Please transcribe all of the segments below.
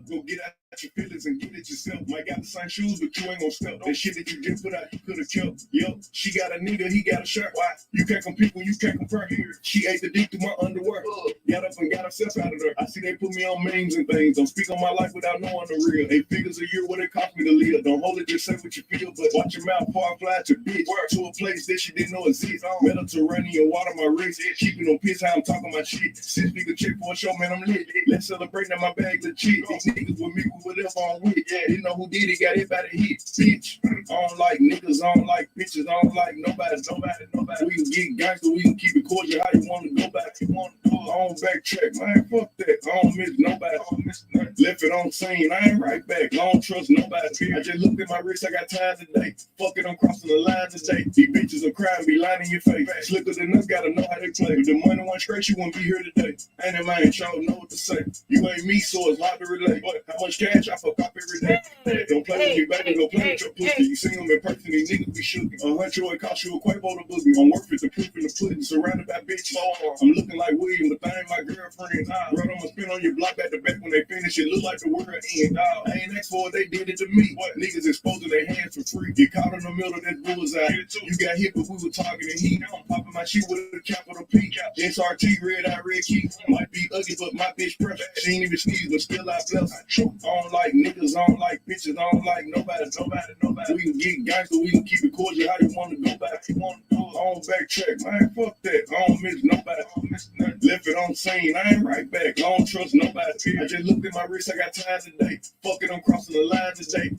Go get out your feelings and get it yourself. Might got the same shoes, but you ain't gonna step. That shit that you just put out, you could have kept. Yep, she got a nigga, he got a shirt. Why? You can't compete when you can't compare here. She ate the dick through my underwear. Got up and got herself out of there. I see they put me on memes and things. Don't speak on my life without knowing the real. 8 figures a year, what it cost me to live. Don't hold it, just say what you feel. But watch your mouth, far fly to bitch. To a place that she didn't know exists. Mediterranean water, my wrist. Keeping on piss, how I'm talking my shit. 6 figure check for a show, man, I'm lit. Let's celebrate now my bag of cheat. These niggas with me, whatever I'm with. Yeah, you know who did it, got it by the hit. Bitch, I don't like niggas, I don't like bitches, I don't like nobody. We can get gangster, we can keep it cordial. How you want to go back? You want to do it? I don't backtrack, man. Fuck that. I don't miss nobody. I don't miss nothing. Left it on scene. I ain't right back. I don't trust nobody. I just looked at my wrist. I got time today. Fuck it, I'm crossing the line today. These bitches are crying, be lying in your face. Slicker than us, gotta know how they play. If the money went straight, you wouldn't be here today. Ain't it, man? Y'all know what to say. You ain't me, so it's hard to relate. But how much cash I fuck up every day? Don't play with me, baby. Don't play with your pussy. You seen them in person, these niggas be shooting. $100 it cost you a Quavo to boogie. I'm worth it, the proof in the pudding. Surrounded by bitches. I'm looking like William, but I ain't my girlfriend. Bro, I'ma spin on your block back to back when they finish. It look like the world end. I ain't asked for it, they did it to me. What? Niggas exposing their hands for free. Get caught in the middle of that bullseye. You got hit, but we were targeting heat. I'm popping my shit with a capital P. SRT, red eye, red key. Might be ugly, but my bitch pressure. She ain't even sneeze, but still I bless. I don't like niggas, I don't like bitches, I don't like nobody. We can get gangster, we can keep it cordial. How you want to go back? You want to do it? I don't backtrack, man. Fuck that. I don't miss nobody. I don't miss nothing. Left it on scene. I ain't right back. I don't trust nobody. I just looked at my wrist. I got time today. Fuck it, I'm crossing the line today.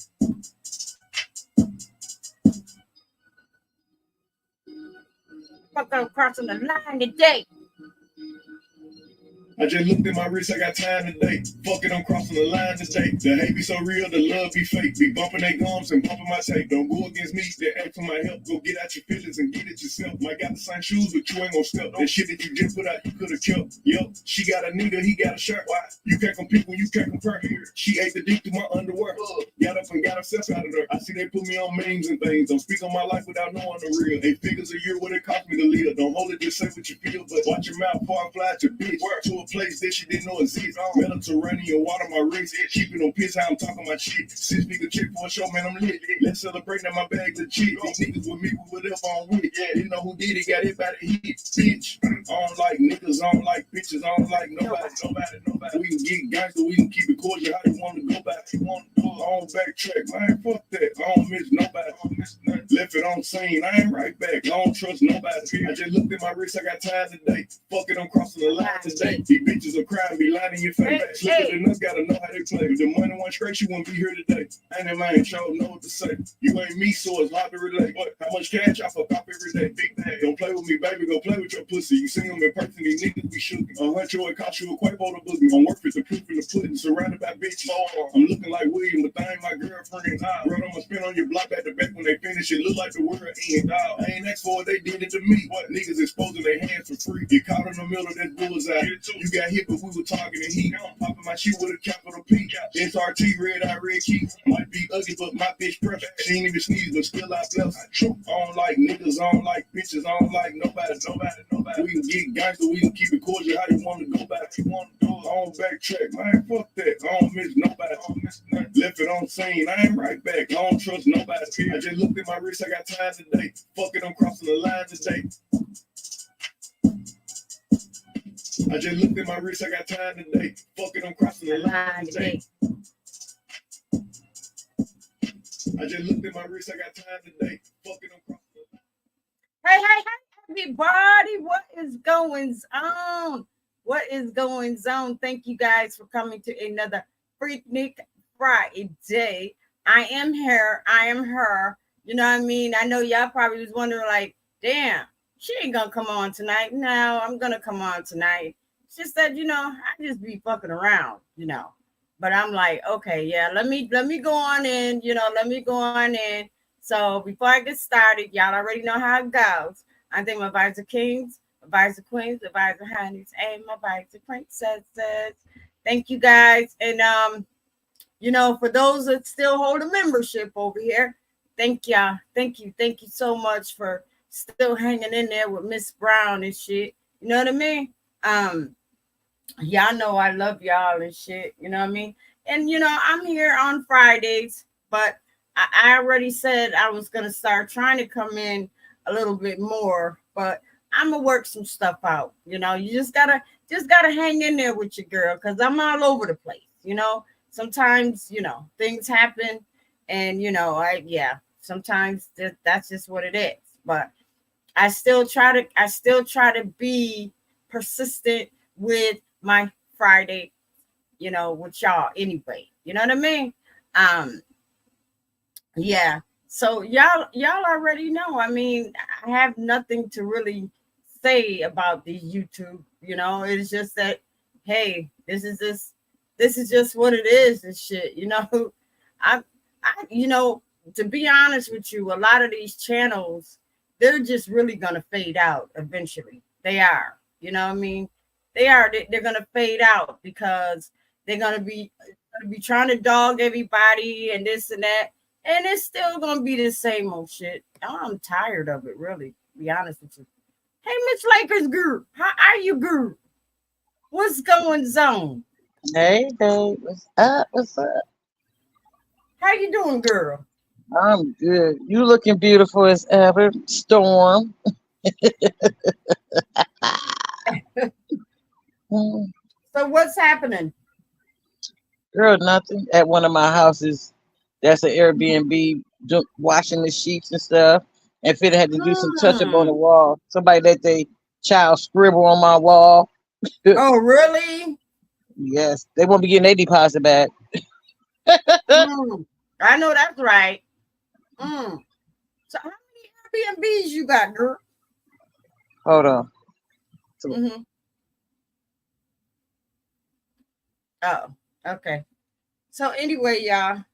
Fuck, I'm crossing the line today. I just looked at my wrist, I got time today. Fuck it, I'm crossing the line today. The hate be so real, the love be fake. Be bumping their gums and bumping my tape. Don't go against me, they ask for my help. Go get out your feelings and get it yourself. Might got the same shoes, but you ain't gonna step. That shit that you just put out, you could've kept. Yup, she got a nigga, he got a shirt. Why? You can't compete when you can't compare here. She ate the dick through my underwear. Got up and got herself out of there. I see they put me on memes and things. Don't speak on my life without knowing the real. 8 figures a year, what it cost me to live. Don't hold it, just say what you feel. But watch your mouth, far fly to bitch. To a place that she didn't know exists. Mediterranean water, my wrist. Keeping on piss, how I'm talking my shit. 6 figure check for a show, man, I'm lit. Let's celebrate now my bag of cheat. These niggas with me, whatever I'm with. Yeah, you know who did it, got it by the hit. Bitch, I don't like niggas, I don't like bitches, I don't like nobody. We can get gangster, we can keep it cordial. How you want to go back? You want to do it? I don't backtrack, man. Fuck that. I don't miss nobody. I don't miss nothing. Left it on scene. I ain't right back. I don't trust nobody. I just looked at my wrist. I got time today. Fuck it, I'm crossing the line today. These bitches are crying, be lying in your face. Slicker than us, gotta know how they play. If the money went straight, you wouldn't be here today. Ain't it, man? Y'all know what to say. You ain't me, so it's hard to relate. But how much cash I fuck up every day? Big bag. Don't play with me, baby. Go play with your pussy. You seen them in person, these niggas be shooting. $100 it cost you a Quavo to boogie. I'm worth it, the proof in the pudding. Surrounded by bitches. I'm looking like William, but I ain't my girlfriend. Bro, I'ma spin on your block back to back when they finish. It look like the world end. I ain't asked for it, they did it to me. What? Niggas exposing their hands for free. Get caught in the middle of that bullseye. You got hit, but we were targeting heat. I'm popping my shit with a capital P. SRT, red eye, red key. Might be ugly, but my bitch pressure. She ain't even sneeze, but still I bless. I don't like niggas, I don't like bitches, I don't like nobody. We can get gangster, we can keep it cordial. How you want to go back? You want to do it? I don't backtrack, man. Fuck that. I don't miss nobody. I don't miss nothing. Left it on scene. I ain't right back. I don't trust nobody. I just looked at my wrist. I got time today. Fuck it, I'm crossing the line today. I just looked at my wrist. I got time today. Fuck it, I'm crossing the line today. I just looked at my wrist. I got time today. Fuck it, I'm crossing the line. Hey, everybody. What is going on? What is going on? Thank you guys for coming to another Freaknik Friday. I am here. I am her. You know what I mean? I know y'all probably was wondering like, damn, she ain't gonna come on tonight. No, I'm gonna come on tonight. It's just that, you know, I just be fucking around, you know. But I'm like, okay, yeah, let me go on in, you know, let me go on in. So before I get started, y'all already know how it goes. I think my advisor kings, advisor queens, advisor honeys, and my advisor princesses. Thank you guys. And you know, for those that still hold a membership over here, thank y'all. Thank you so much for still hanging in there with Miss Brown and shit. You know what I mean? Y'all know I love y'all and shit. You know what I mean? And I'm here on Fridays, but I already said I was gonna start trying to come in a little bit more, but I'm gonna work some stuff out. You just gotta hang in there with your girl because I'm all over the place. Sometimes things happen, and sometimes that's just what it is. But I still try to be persistent with my Friday, with y'all anyway. You know what I mean? Um, yeah. So y'all already know. I mean, I have nothing to really say about the YouTube. It's just that, hey, this is just what it is and shit. I I to be honest with you, a lot of these channels, they're just really gonna fade out eventually. They are. You know what I mean? They are. They're gonna fade out because they're gonna be trying to dog everybody and this and that, and it's still gonna be the same old shit. I'm tired of it, really. To be honest with you. Hey, Miss Lakers girl, how are you, girl? What's going on? Hey, babe, what's up? What's up? How you doing, girl? I'm good. You looking beautiful as ever, Storm. Mm, So what's happening? Girl, nothing. At one of my houses, that's an Mhm. Airbnb, washing the sheets and stuff. And Fit had to do some touch up on the Hmm. wall. Somebody let their child scribble on my wall. Oh, really? Yes, they won't be getting their deposit back. Mm. I know that's right. Mm. So how many Airbnbs you got, girl? Hold on. So, Hmm. Oh, okay. So anyway, y'all.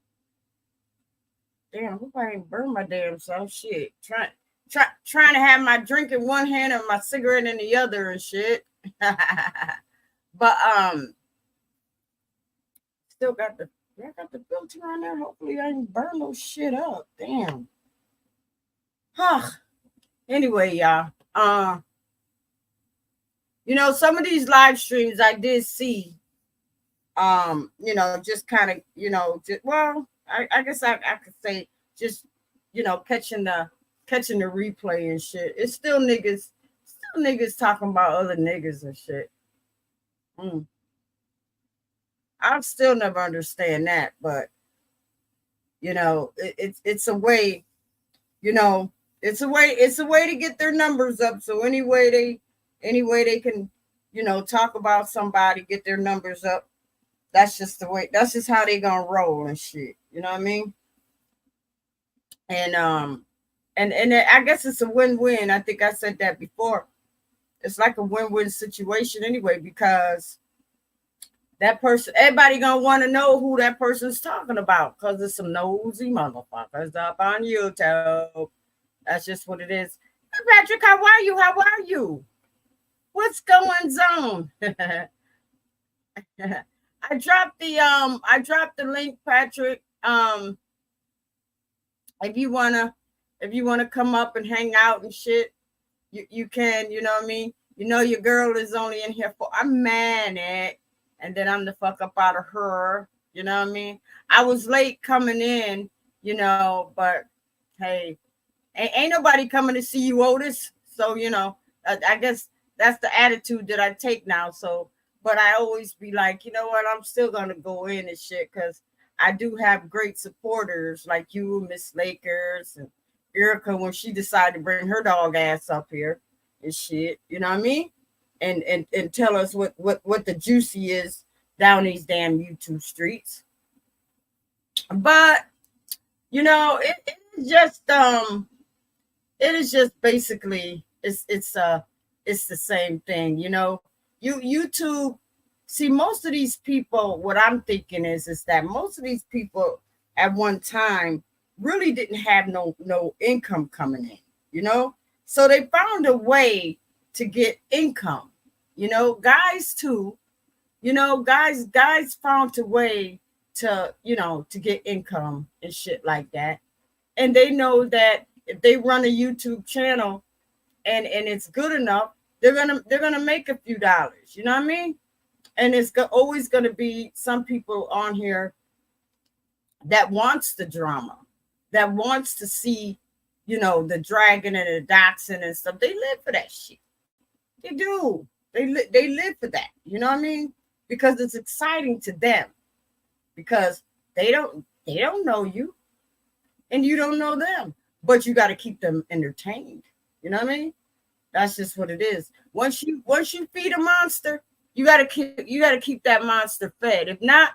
Damn, I hope I ain't burn my damn self. Shit. Trying to have my drink in one hand and my cigarette in the other and shit. But still got the filter on there. Hopefully I ain't burn no shit up. Damn. Huh. Anyway, y'all. Some of these live streams I did see. Just kind of, well, I guess I could say just, catching the replay and shit. It's still niggas talking about other niggas and shit. Mm. I'll still never understand that, but it's a way, you know, it's a way to get their numbers up. So any way they can, talk about somebody, get their numbers up. That's just the way. That's just how they gonna roll and shit. You know what I mean? And I guess it's a win-win. I think I said that before. It's like a win-win situation anyway because that person, everybody gonna want to know who that person's talking about because it's some nosy motherfuckers up on YouTube. That's just what it is. Hey, Patrick, how are you? How are you? What's going on? I dropped the link, Patrick. If you wanna come up and hang out and shit, you can, you know what I mean? Your girl is only in here for a minute, and then I'm the fuck up out of her. You know what I mean? I was late coming in, but hey, ain't nobody coming to see you, Otis. So I guess that's the attitude that I take now. So, but I always be like, you know what? I'm still gonna go in and shit because I do have great supporters like you, Miss Lakers, and Erica when she decided to bring her dog ass up here and shit. You know what I mean? And tell us what the juicy is down these damn YouTube streets. But it's just it is just basically it's the same thing. YouTube. See, most of these people, what I'm thinking is that most of these people at one time really didn't have no income coming in, so they found a way to get income. Guys too. Guys found a way to get income and shit like that, and they know that if they run a YouTube channel and it's good enough, they're gonna make a few dollars. You know what I mean? And it's always going to be some people on here that wants the drama, that wants to see, you know, the dragon and the dachshund and stuff. They live for that shit. They do. They live for that. You know what I mean? Because it's exciting to them. Because they don't know you, and you don't know them. But you got to keep them entertained. You know what I mean? That's just what it is. Once you feed a monster, you gotta keep that monster fed. If not,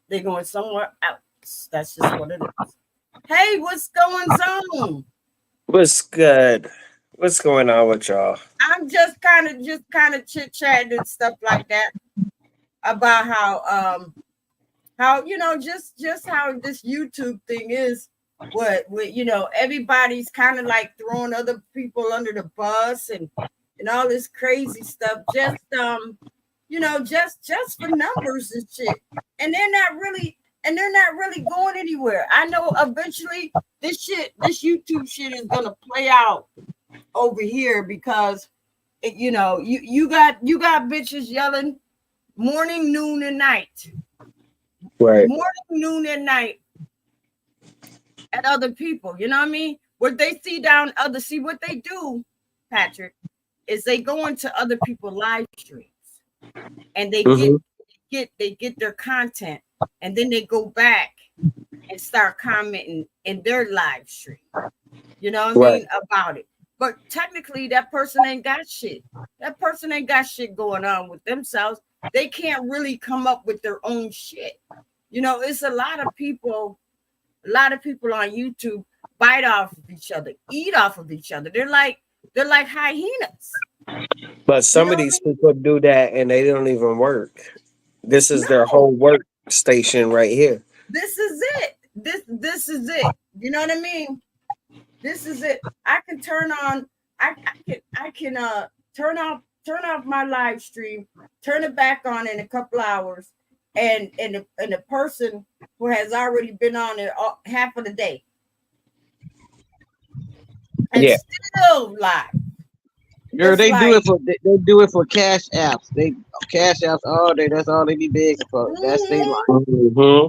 they're going somewhere else. That's just what it is. Hey, what's going on? What's good? What's going on with y'all? I'm just kind of chit-chatting and stuff like that about how you know, just how this YouTube thing is. What you know, everybody's kind of like throwing other people under the bus and all this crazy stuff. Just you know, just for numbers and shit. And they're not really going anywhere. I know eventually this YouTube shit is gonna play out over here because you know, you got bitches yelling morning, noon, and night. Right. Morning, noon, and night at other people. You know what I mean? What they see what they do, Patrick, is they go into other people's live streams and they get their content, and then they go back and start commenting in their live stream. You know what I mean? About it. But technically that person ain't got shit. That person ain't got shit going on with themselves. They can't really come up with their own shit. You know, it's a lot of people on YouTube bite off of each other, eat off of each other. They're like hyenas. But some of these people do that and they don't even work. This is their whole workstation right here. This is it. This is it. You know what I mean? This is it. I can turn on. I can turn off my live stream, turn it back on in a couple hours, and the person who has already been on it half of the day, and still live. Girl, they do it for cash apps. They cash apps all day. That's all they be begging for. That's their life. Mm-hmm.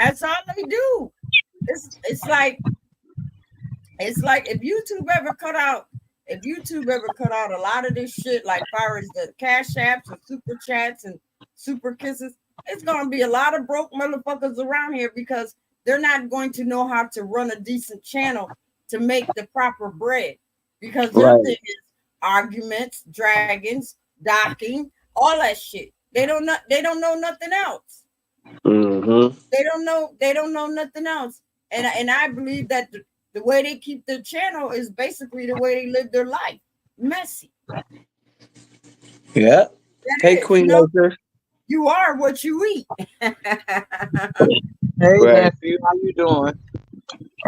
That's all they do. It's like if YouTube ever cut out a lot of this shit, like far as the cash apps and super chats and super kisses, it's gonna be a lot of broke motherfuckers around here because they're not going to know how to run a decent channel to make the proper bread. Because their thing is arguments, dragons, docking, all that shit. They don't know nothing else. Mm-hmm. They don't know nothing else. And I believe that the way they keep their channel is basically the way they live their life. Messy. Yeah. Hey, Queen Luther. You are what you eat. Hey, nephew, how you doing?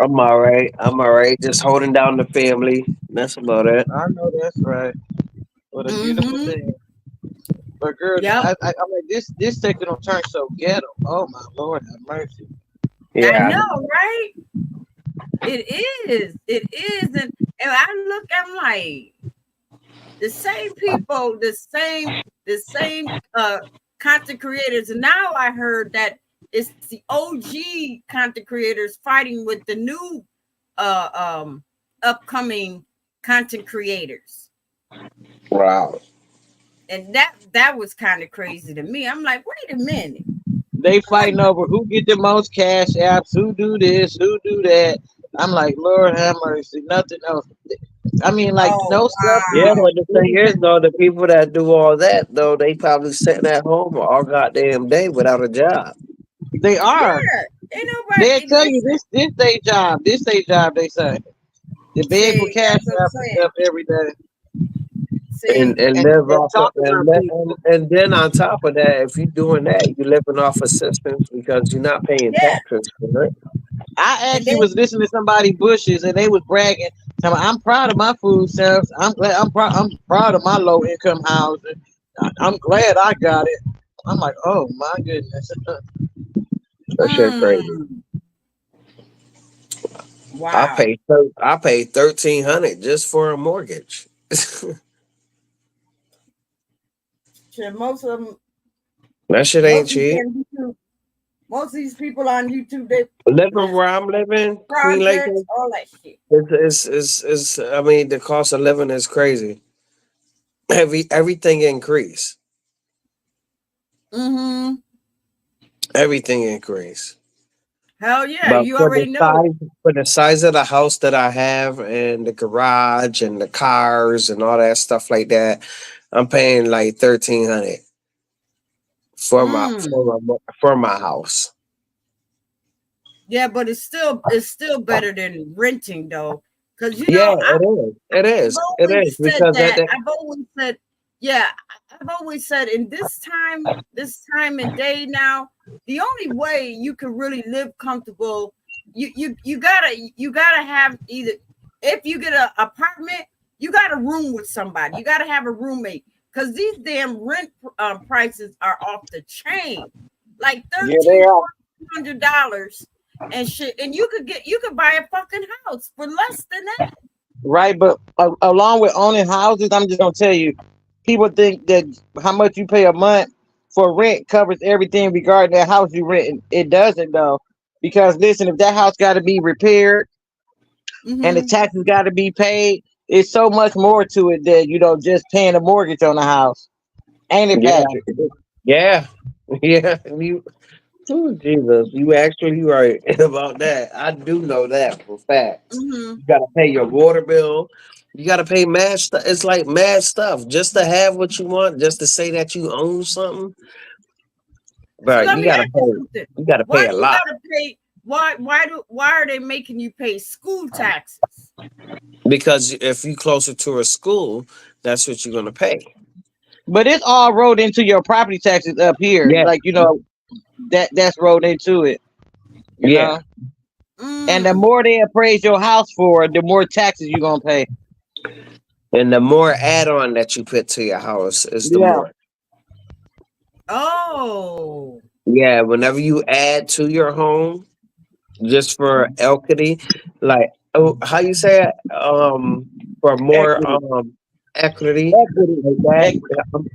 I'm all right. Just holding down the family. That's about it. I know that's right. What a beautiful thing. But girl, I'm like this taking a turn so ghetto. Oh my Lord, have mercy. Yeah. I know, right? It is, and I look, I'm like the same people, the same content creators. And now I heard that it's the OG content creators fighting with the new upcoming content creators. Wow. And that was kind of crazy to me. I'm like, wait a minute. They fighting over who get the most cash apps, who do this, who do that. I'm like, Lord have mercy, nothing else. I mean, like, no stuff. Yeah, but the thing is, though, the people that do all that, though, they probably sitting at home all goddamn day without a job. They are. Yeah, ain't nobody. They'll tell you this their job. This their job, they say. They beg for cash apps and stuff every day. And then on top of that, if you're doing that, you're living off assistance because you're not paying taxes for it. I actually was listening to somebody Bushes and they was bragging. I'm proud of my food stamps. I'm proud of my low income housing. I'm glad I got it. I'm like, oh my goodness. That shit crazy. Wow. I paid $1,300 just for a mortgage. Most of them That shit ain't cheap. Most of these people on YouTube, they Living where I'm living, Queen Lake, projects, all that shit. is I mean, the cost of living is crazy. Everything increased. Mm-hmm. Everything increased. Hell yeah, But you already know. for the size of the house that I have and the garage and the cars and all that stuff like that, I'm paying like $1,300 for my house. Yeah, but it's still better than renting though, because you Yeah, know it is because I've always said, yeah, I've always said in this time and day now, the only way you can really live comfortable, you gotta have either, if you get an apartment, you got a room with somebody, you gotta have a roommate, because these damn rent prices are off the chain, like $1,300 and shit, and you could buy a fucking house for less than that. Right, but along with owning houses, I'm just gonna tell you, people think that how much you pay a month for rent covers everything regarding that house you rent. It doesn't though, because listen, if that house got to be repaired and the taxes got to be paid, it's so much more to it than just paying a mortgage on the house. Ain't it, Patrick? Yeah. Oh, Jesus, you actually right about that. I do know that for facts. You gotta pay your water bill. You gotta pay mad stuff. It's like mad stuff just to have what you want, just to say that you own something. But So you gotta pay. You gotta pay a lot. Why are they making you pay school taxes? Because if you closer to a school, that's what you're gonna pay. But it's all rolled into your property taxes up here. Yeah. Like that's rolled into it. You know? And the more they appraise your house for, the more taxes you're gonna pay. And the more add-on that you put to your house is the more. Oh. Yeah, whenever you add to your home, just for equity, like how you say it? For more equity. Like that.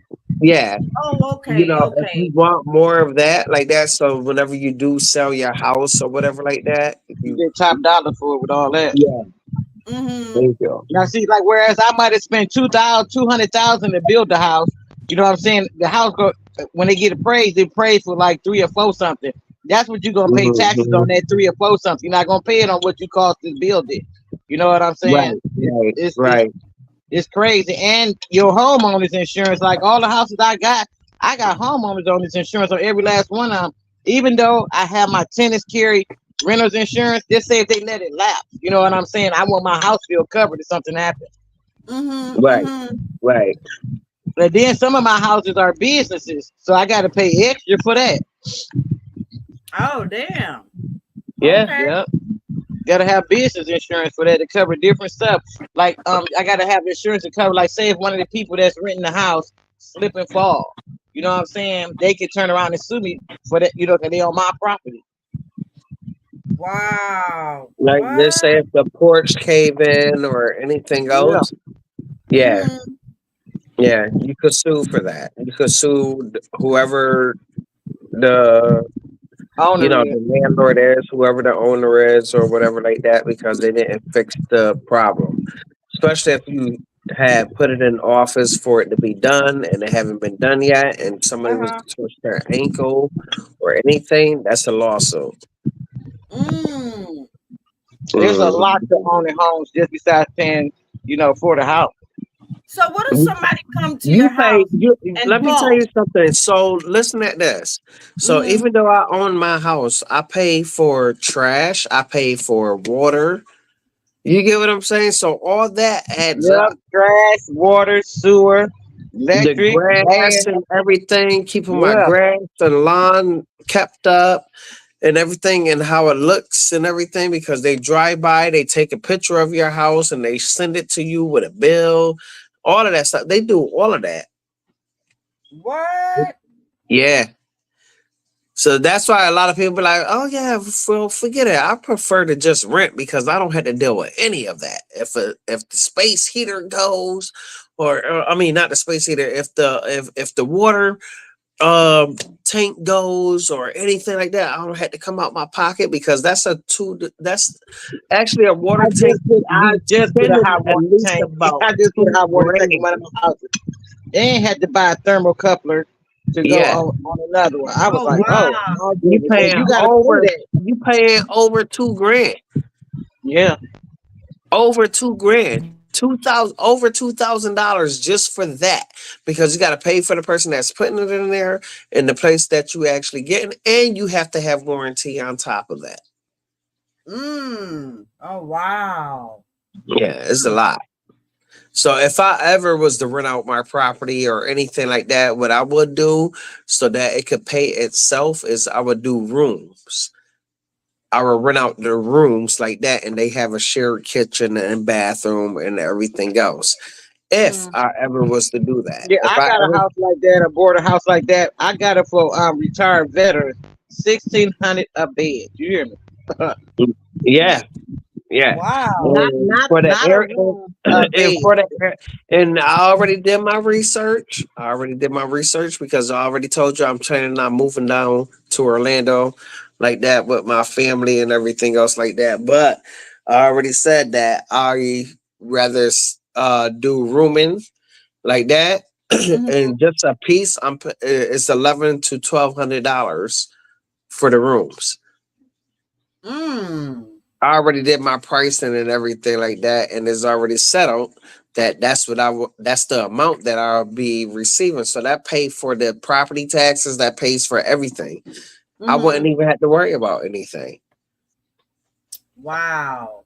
Yeah. Oh, okay. If you want more of that, like that, so whenever you do sell your house or whatever like that, you get top dollar for it with all that. Yeah. There you go. Now see, like whereas I might have spent $200,000 to build the house, you know what I'm saying? The house when they get appraised, they appraise for like 3 or 4 something. That's what you're gonna pay taxes on, that 3 or 4 something. You're not gonna pay it on what you cost to build it. You know what I'm saying? Right. It's crazy. And your homeowner's insurance, like all the houses I got homeowners owners insurance on every last one of them. Even though I have my tenants carry renter's insurance, just say if they let it lapse. You know what I'm saying? I want my house bill covered if something happens. Right. And then some of my houses are businesses, so I got to pay extra for that. Oh, damn. Yeah. Okay. Got to have business insurance for that to cover different stuff. Like I got to have insurance to cover, like say if one of the people that's renting the house slip and fall, you know what I'm saying? They could turn around and sue me for that, because they on my property. Wow. Like let's say if the porch cave in or anything else. Yeah. Yeah, you could sue for that. You could sue whoever the owner the landlord is, whoever the owner is, or whatever like that, because they didn't fix the problem. Especially if you had put it in office for it to be done and it haven't been done yet, and somebody was to twist their ankle or anything, that's a lawsuit. There's a lot to owning homes just besides paying, for the house. So what if somebody come to your house? Let me tell you something. So listen at this. So even though I own my house, I pay for trash. I pay for water. You get what I'm saying? So all that adds up. Trash, water, sewer, electric, the grass and everything, keeping my grass and lawn kept up and everything, and how it looks and everything, because they drive by, they take a picture of your house and they send it to you with a bill. All of that stuff. They do all of that. What? Yeah. So that's why a lot of people be like, oh, yeah, well, forget it. I prefer to just rent because I don't have to deal with any of that. If the space heater goes, or I mean, not the space heater, if the water tank goes or anything like that, I don't have to come out my pocket because that's actually a water tank. I Be just put a spending hot at water least tank. about I just put a hot water tank in one of 2 grand. my houses. They ain't had to buy a thermocoupler to go Yeah, on another one. I was Oh like, oh wow. my you goodness. And paying you gotta pay over that. you paying over 2 grand. Yeah. Over 2 grand. 2,000 over $2,000 just for that, because you got to pay for the person that's putting it in there and the place that you actually getting, and you have to have warranty on top of that. Oh wow. Yeah, it's a lot. So if I ever was to rent out my property or anything like that, what I would do so that it could pay itself is I would do rooms. I would rent out the rooms like that, and they have a shared kitchen and bathroom and everything else. If Mm. I ever was to do that, Yeah, if I I got a ever, house like that, a border house like that. I got it for retired veterans. 1,600 a bed. You hear me? yeah, yeah, Wow. Not and not for the not a air, room, a and bed. for the air, and I already did my research. I already did my research because I already told you I'm planning on moving down to Orlando, like that with my family and everything else like that. But I already said that I rather do rooming like that, Mm-hmm. and just a piece. It's $1,100 to $1,200 for the rooms. Mm. I already did my pricing and everything like that, and it's already settled that that's the amount that I'll be receiving. So that paid for the property taxes, that pays for everything. I Mm-hmm. wouldn't even have to worry about anything. Wow.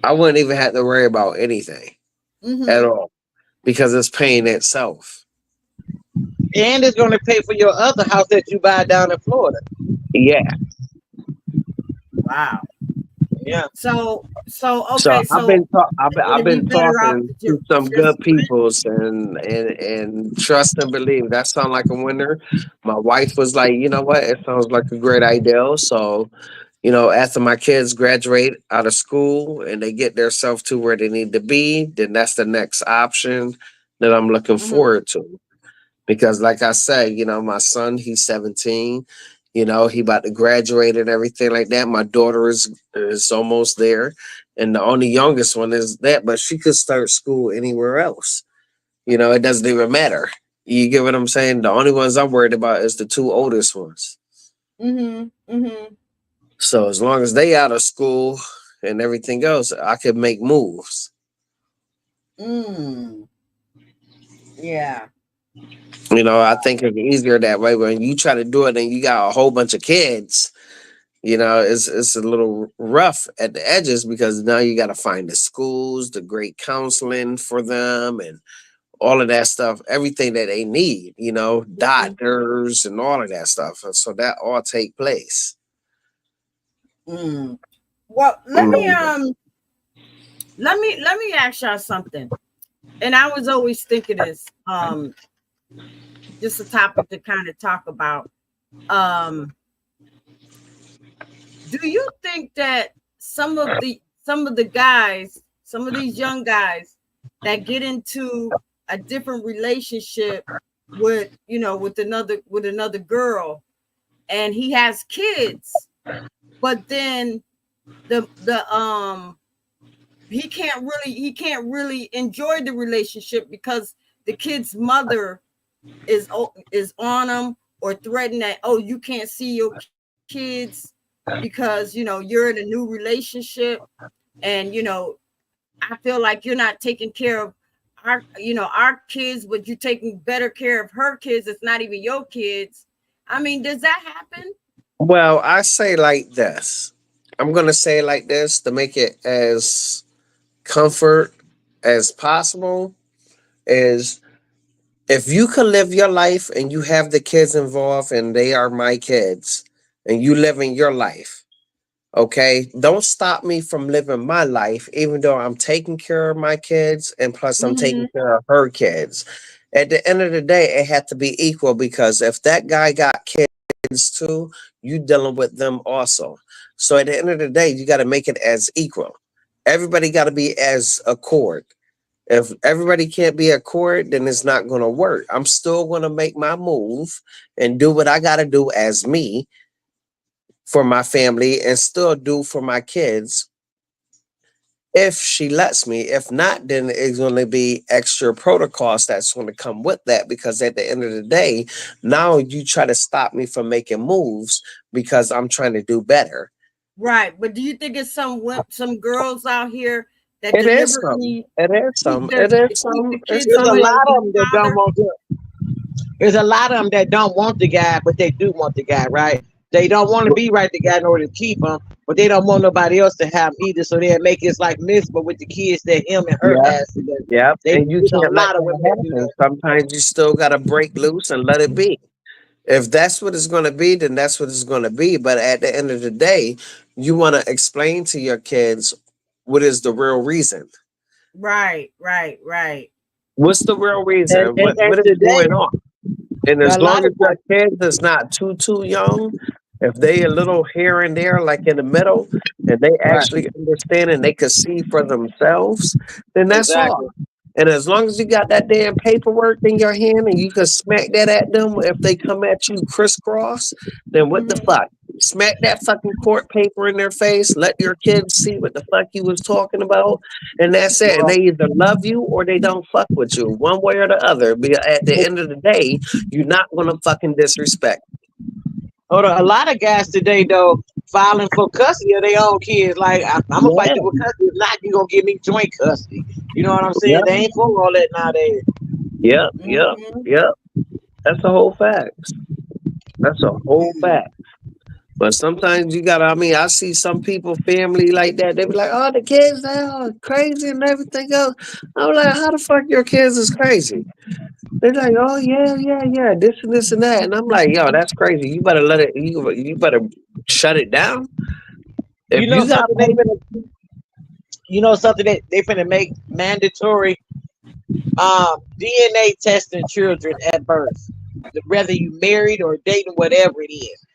I wouldn't even have to worry about anything at Mm-hmm. all because it's paying itself. And it's gonna pay for your other house that you buy down in Florida. Yeah. Wow. Yeah. So So okay, so I've it'd be been better off talking to to some just good peoples, and trust and believe that sound like a winner. My wife was like, you know what, it sounds like a great idea. So, after my kids graduate out of school and they get themselves to where they need to be, then that's the next option that I'm looking mm-hmm. forward to. Because like I said, my son, he's 17, he about to graduate and everything like that. My daughter is almost there. And the only youngest one is that, but she could start school anywhere else. It doesn't even matter. You get what I'm saying? The only ones I'm worried about is the two oldest ones. Mm-hmm. Mm-hmm. So as long as they out of school and everything else, I could make moves. Mm. Yeah. I think it's easier that way. When you try to do it and you got a whole bunch of kids, it's a little rough at the edges because now you got to find the schools, the great counseling for them, and all of that stuff, everything that they need, doctors and all of that stuff. And so that all take place. Mm. Well, Mhm. let me ask y'all something. And I was always thinking this, just a topic to kind of talk about. Do you think that some of the guys, some of these young guys that get into a different relationship with, with another girl, and he has kids, but then the he can't really enjoy the relationship because the kid's mother is on him or threaten that, oh, you can't see your kids because you're in a new relationship, and I feel like you're not taking care of our kids, but you're taking better care of her kids. It's not even your kids. I mean, does that happen? Well, I say like this. I'm going to say it like this to make it as comfort as possible is if you can live your life and you have the kids involved and they are my kids and you living your life, okay, don't stop me from living my life, even though I'm taking care of my kids and plus I'm Mm-hmm. taking care of her kids. At the end of the day, it had to be equal because if that guy got kids too, you dealing with them also. So at the end of the day, you got to make it as equal. Everybody got to be as accord. If everybody can't be at court, then it's not going to work. I'm still going to make my move and do what I got to do as me for my family and still do for my kids if she lets me. If not, then it's going to be extra protocols that's going to come with that, because at the end of the day, now you try to stop me from making moves because I'm trying to do better. Right, but do you think it's some girls out here that It is some. deliberately It is some. It is some. keep the It's kids There's a away lot from of them the that don't father? want to. There's a lot of them that don't want the guy, but they do want the guy, right? They don't want to be right the guy in order to keep him, but they don't want nobody else to have him either. So they'll make it like miserable with the kids that him and her Yeah. has together. Yeah. And you There's a can't let lot of women that that do happen. that. Sometimes you still got to break loose and let it be. If that's what it's going to be, then that's what it's going to be. But at the end of the day, you want to explain to your kids what is the real reason. Right. What's the real reason? And What is today, going on? And a as lot long as of your kids is not too young, if they a little here and there, like in the middle, and they right, actually understand and they can see for themselves, then that's all. exactly. And as long as you got that damn paperwork in your hand and you can smack that at them if they come at you crisscross, then what the Mhm. fuck? Smack that fucking court paper in their face. Let your kids see what the fuck you was talking about, and that's it. And Well, they either love you or they don't fuck with you, one way or the other. Because at the end of the day, you're not gonna fucking disrespect. hold on, a lot of guys today though filing for custody of their own kids. Like I'm gonna fight Yeah, you for custody. If not, you gonna give me joint custody. You know what I'm saying? yep, They ain't for all that nowadays. yep, yep, Mhm. yep. That's a whole fact. That's a whole fact. But sometimes you gotta, I mean, I see some people, family like that, they be like, oh, the kids, they are crazy and everything else. I'm like, how the fuck your kids is crazy? They're like, oh, yeah, this and that. And I'm like, yo, that's crazy. You better let it, you better shut it down. You If know you got something paper, something that they finna make mandatory DNA testing children at birth, whether you married or dating, whatever it is.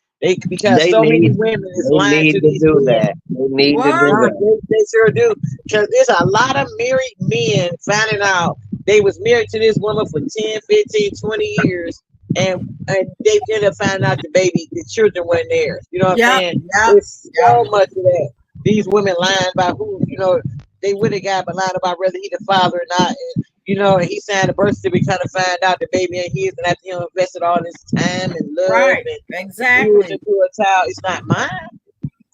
Because they so many need, women is they lying need to to these do men. that. They need to do What? that. They sure do. Because there's a lot of married men finding out they was married to this woman for 10, 15, 20 years. And they end up finding out the children weren't theirs. You know what I'm Yep. saying? Yep. It's Yep. so much of that. These women lying about who, they with a guy, but lying about whether he the father or not. And, and he signed a birth certificate trying to find out the baby ain't his. And after he invested all this time and love Right. and years Exactly. into a child, it's not mine.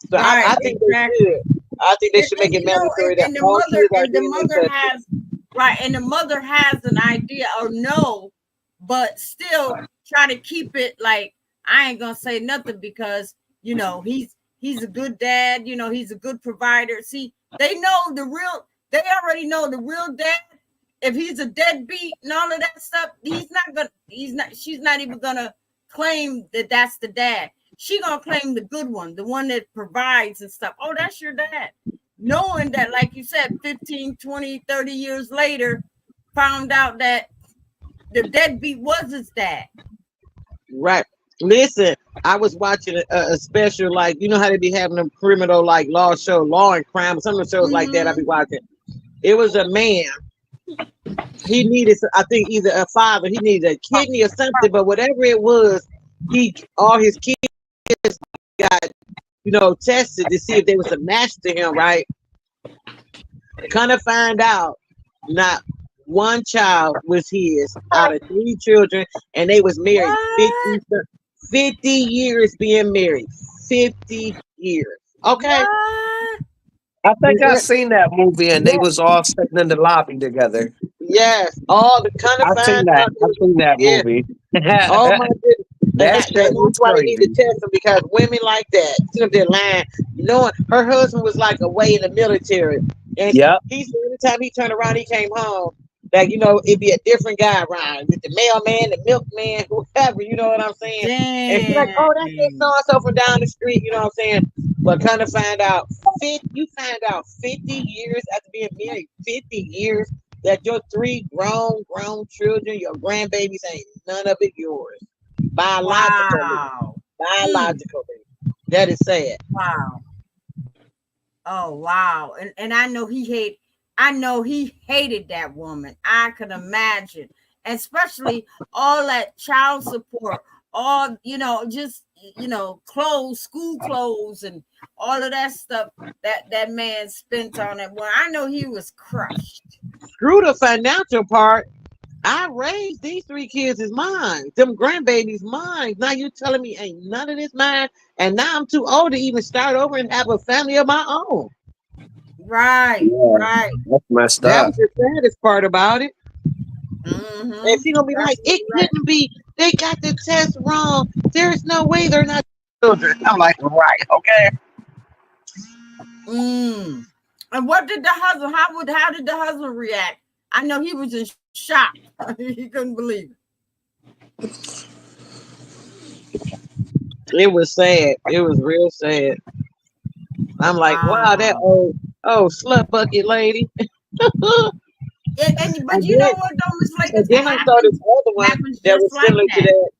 So Right. I think they Exactly. should. I think they should make it You know, mandatory that and the all mother kids are and the DNA mother tested. has right, and the mother has an idea or no, but still try to keep it like I ain't gonna say nothing because he's a good dad, he's a good provider. See, they already know the real dad. If he's a deadbeat and all of that stuff, she's not even gonna claim that that's the dad. She gonna claim the good one, the one that provides and stuff. Oh, that's your dad. Knowing that, like you said, 15, 20, 30 years later, found out that the deadbeat was his dad. Right. Listen, I was watching a special, like, you know how they be having them criminal, like, law show, Law and Crime, some of the shows like that I be watching. It was a man. He needed, I think, either a father, he needed a kidney or something, but whatever it was, all his kids got, tested to see if they was a match to him, right? Kind of find out, not one child was his out of 3 children, and they was married 50 years being married. 50 years. Okay. What? I think I Yeah. seen that movie and they was all sitting in the lobby together. Yes. All the kind of I seen find that. out. I seen that Yeah. movie. Oh my goodness. And That shit that's was why they need to crazy. test them, because women like that, sit up there lying, knowing her husband was like away in the military. And Yep. he said every time he turned around, he came home, that it'd be a different guy around with the mailman, the milkman, whoever, you know what I'm saying? And she's like, oh, that's just so and so from down the street, you know what I'm saying? But kind of find out, you find out 50 years after being married, 50 years, that your 3 grown children, your grandbabies, ain't none of it yours. Biologically. Wow. Biologically. That is sad. Wow. Oh wow. And I know he hate I know he hated that woman. I can imagine, especially all that child support, all just clothes, school clothes, and all of that stuff that man spent on it. Well, I know he was crushed. Screw the financial part. I raised these 3 kids is mine. Them grandbabies mine. Now you telling me ain't none of this mine, and now I'm too old to even start over and have a family of my own. Right, right. That's messed That up. was the saddest part about it. Mm-hmm. And she gonna be like, it couldn't be. They got the test wrong. There's no way they're not children. I'm like, right, okay. And what did the husband? How did the husband react? I know he was in shock. He couldn't believe it. It was sad. It was real sad. I'm like, wow, that old slut bucket lady. But you know what though, Miss Lakers, And then I saw this other one that was similar to that.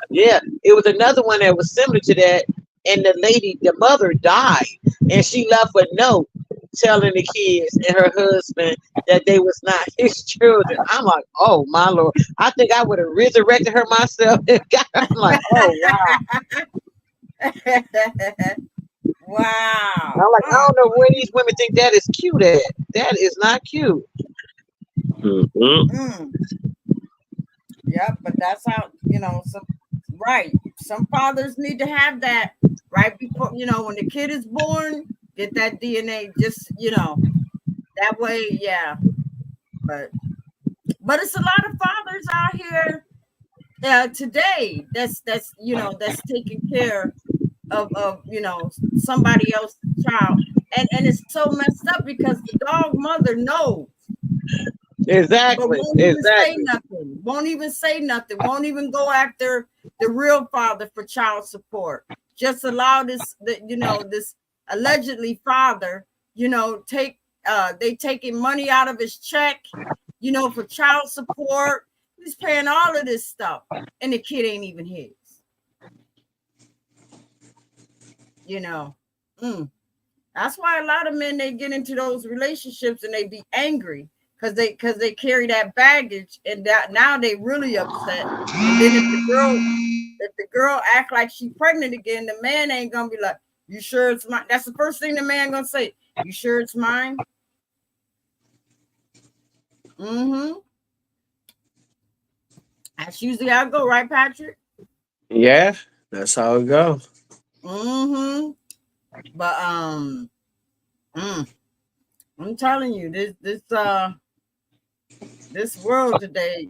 Yeah, it was another one that was similar to that. And the mother died, and she left a note telling the kids and her husband that they was not his children. I'm like, oh my Lord. I think I would have resurrected her myself. I'm like, oh wow. Wow. I'm like, I don't know where these women think that is cute at. That is not cute. Yeah, but that's how, some fathers need to have that right before, when the kid is born, get that DNA, just, that way, yeah. But it's a lot of fathers out here today that's taking care of somebody else's child, and it's so messed up because the dog mother knows. Exactly. But won't even say nothing. Won't even say nothing. Won't even go after the real father for child support. Just allow this allegedly father, they taking money out of his check, for child support. He's paying all of this stuff, and the kid ain't even his. That's why a lot of men, they get into those relationships and they be angry. Because they carry that baggage, and that now they really upset. And then if the girl act like she pregnant again, the man ain't gonna be like, "You sure it's mine?" That's the first thing the man gonna say. "You sure it's mine?" That's usually how it go, right, Patrick? Yeah, that's how it goes. But I'm telling you, this world today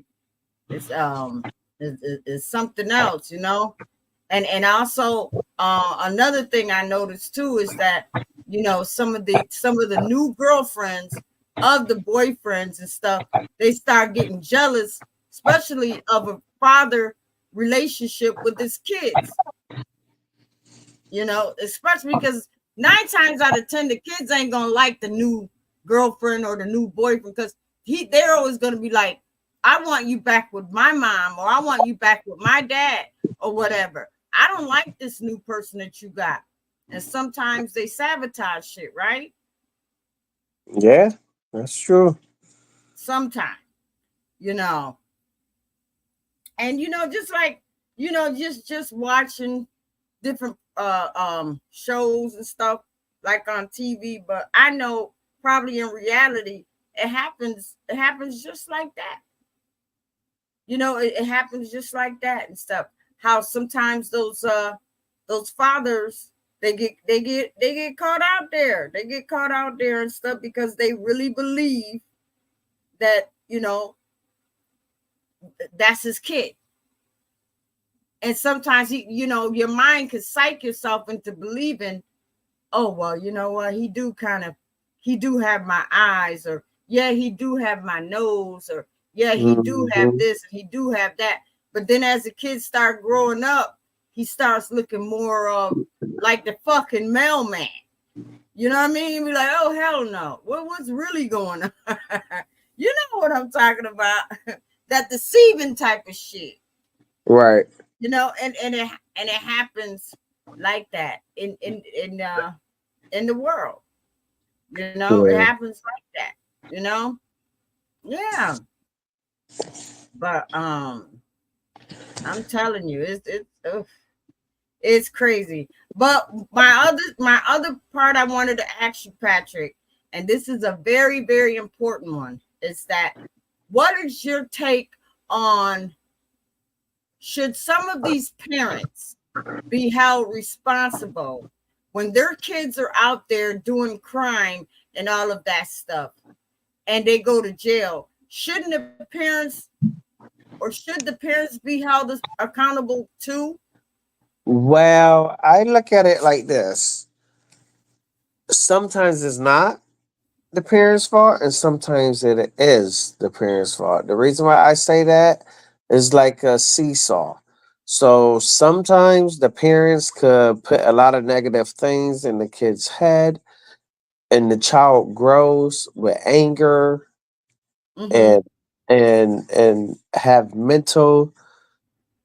is something else, and also another thing I noticed too is that some of the new girlfriends of the boyfriends and stuff, they start getting jealous, especially of a father relationship with his kids, especially because 9 times out of 10 the kids ain't gonna like the new girlfriend or the new boyfriend, because they're always going to be like, I want you back with my mom, or I want you back with my dad, or whatever. I don't like this new person that you got. And sometimes they sabotage shit, right? Yeah, that's true. Sometimes, and just like, just watching different shows and stuff like on TV, but I know probably in reality it happens just like that. It happens just like that and stuff. How sometimes those fathers, they get caught out there. They get caught out there and stuff because they really believe that, that's his kid. And sometimes your mind can psych yourself into believing, oh well, you know what, he do have my eyes, or yeah, he do have my nose, or yeah, he do have this and he do have that. But then as the kids start growing up, he starts looking more like the fucking mailman. You know what I mean? Be like, oh hell no. What's really going on? You know what I'm talking about? That deceiving type of shit. Right. And it happens like that in the world. It happens like that. you know? Yeah. But I'm telling you, it's crazy. But my other part I wanted to ask you, Patrick, and this is a very, very important one, is that what is your take on, should some of these parents be held responsible when their kids are out there doing crime and all of that stuff and they go to jail? Shouldn't the parents, or should the parents be held accountable too? Well, I look at it like this. Sometimes it's not the parents' fault, and sometimes it is the parents' fault. The reason why I say that is like a seesaw. So sometimes the parents could put a lot of negative things in the kid's head, and the child grows with anger Mm-hmm. and and have mental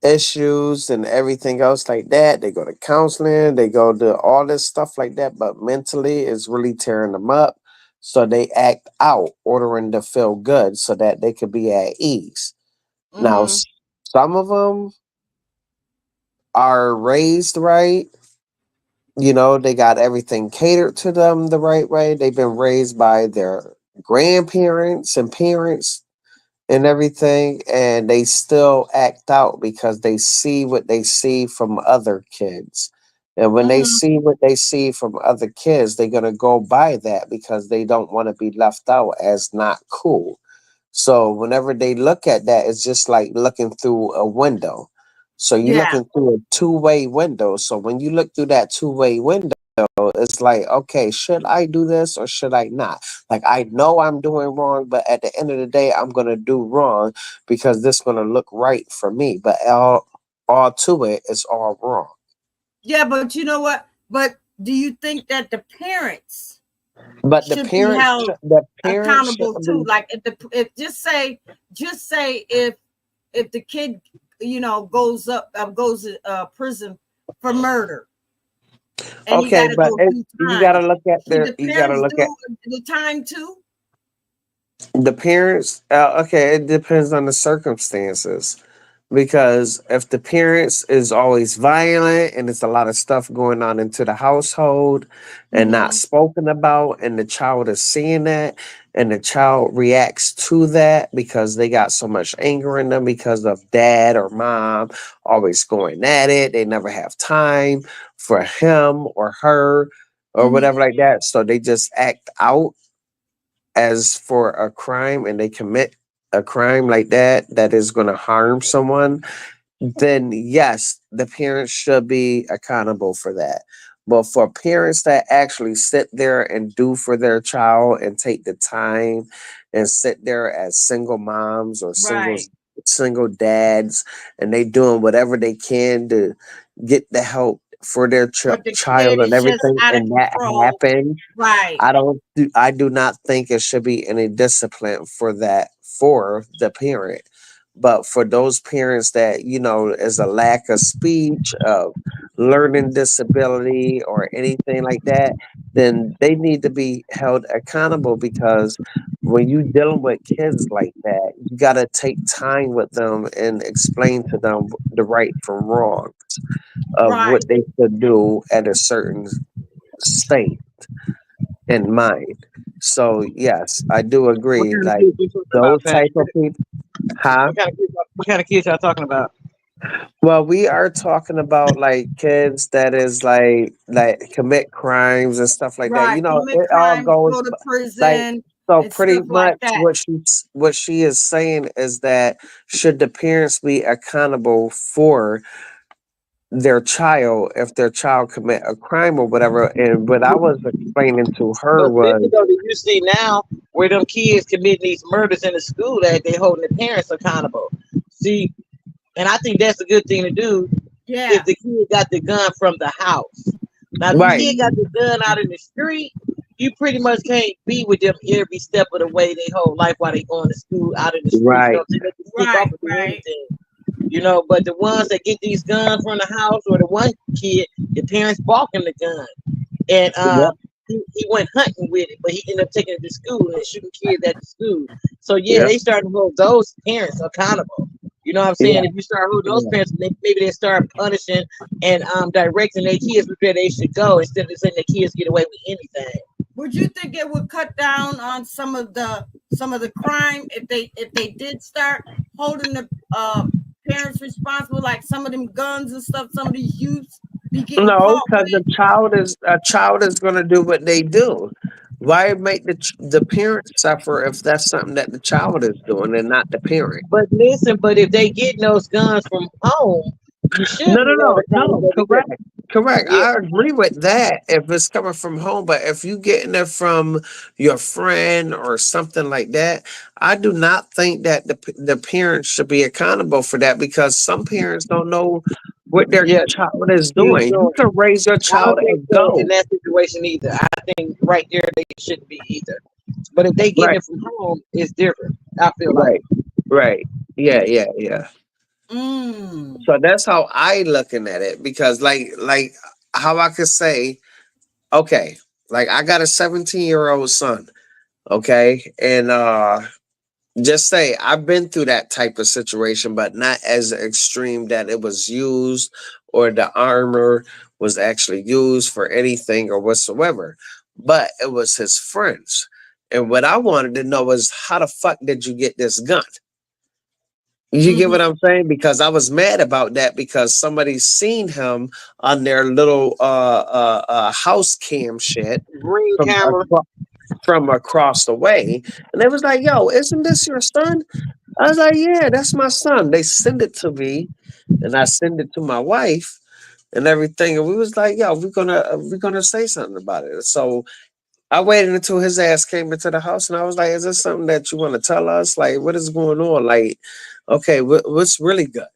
issues and everything else like that. They go to counseling, they go to all this stuff like that, but mentally it's really tearing them up. So they act out, ordering to feel good so that they could be at ease. Now, Mm-hmm. some of them are raised right. You know, they got everything catered to them the right way. They've been raised by their grandparents and parents and everything, and they still act out because they see what they see from other kids. And when they Mm-hmm. see what they see from other kids, they're going to go by that because they don't want to be left out as not cool. So whenever they look at that, it's just like looking through a window. So you're Yeah. looking through a two-way window. So when you look through that two-way window, it's like, okay, should I do this or should I not? Like, I know I'm doing wrong, but at the end of the day, I'm gonna do wrong because this gonna look right for me. But all to it is all wrong. Yeah, but you know what? But do you think that the parents But should be held the parents should accountable too? be Like if just say if the kid, goes to prison for murder and he got okay. to But go it, do you gotta time, look at should their. the You gotta parents look at do the time too? the parents. Okay, it depends on the circumstances. Because if the parents is always violent and there's a lot of stuff going on into the household and not Mm-hmm. spoken about, and the child is seeing that, and the child reacts to that because they got so much anger in them because of dad or mom always going at it, they never have time for him or her or Mm-hmm. whatever like that, so they just act out as for a crime, and they commit a crime like that is going to harm someone, then yes, the parents should be accountable for that. But for parents that actually sit there and do for their child and take the time and sit there as single moms or Right. single dads, and they doing whatever they can to get the help for their But the child kid and is just everything, out of and that control. happens, Right. I do not think it should be any discipline for that for the parent. But for those parents that, is a lack of speech, of learning disability or anything like that, then they need to be held accountable because when you dealing with kids like that, you gotta take time with them and explain to them the right from wrong of Right. what they should do at a certain state in mind. So yes, I do What agree. kind of Like kids you talking those about, type of Patrick? people, huh? What kind of kids y'all talking about? Well, we are talking about like kids that is like commit crimes and stuff like that. Right. Commit It all crimes, goes go to like prison so and pretty stuff like much that. what she is saying is that should the parents be accountable for their child if their child commit a crime or whatever? And what I was explaining to her But was listen though, do you see now where them kids committing these murders in the school that they holding the parents accountable? See, and I think that's a good thing to do if Yeah. the kid got the gun from the house. Now, if the right, kid got Mm-hmm. the gun out in the street, you pretty much can't be with them every step of the way they whole life while they going to school out in the street. You know right, what I'm saying? They can sneak off Right. and do Right. anything. But the ones that get these guns from the house or the one kid, the parents balk him the gun. And yep, he went hunting with it, but he ended up taking it to school and shooting kids at the school. So yeah, Yeah. they started to hold those parents accountable. You know what I'm saying? Yeah. If you start holding those Yeah. parents, maybe they start punishing and directing their kids where they should go instead of letting their kids get away with anything. Would you think it would cut down on some of the crime if they did start holding the parents responsible, like some of them guns and stuff, some of these youths be getting No, caught because with? a child is going to do what they do. Why make the parent suffer if that's something that the child is doing and not the parent? But listen, but if they get those guns from home, you should No, be no, held no, no. accountable because Correct. yeah, I agree with that if it's coming from home, but if you getting it from your friend or something like that, I do not think that the parents should be accountable for that because some parents don't know what their yeah, child is he was doing. You doing. can raise your I don't child think and so in go. that situation either. I think right there they shouldn't be either. But if they getting Right, it from home, it's different. I feel like. right, right. Yeah, yeah, yeah. Mm. So that's how I looking at it because like how I could say, okay, like I got a 17-year-old son, okay? And just say I've been through that type of situation, but not as extreme that it was used or the armor was actually used for anything or whatsoever. But it was his friends. And what I wanted to know is how the fuck did you get this gun? You get Mm-hmm. what I'm saying? Because I was mad about that because somebody seen him on their little house cam shit Green from camera. across the way, and they was like, "Yo, isn't this your son?" I was like, "Yeah, that's my son." They send it to me, and I send it to my wife and everything, and we was like, "Yo, we're gonna say something about it." So I waited until his ass came into the house, and I was like, "Is this something that you want to tell us? Like, what is going on? Like, okay, what's really good?"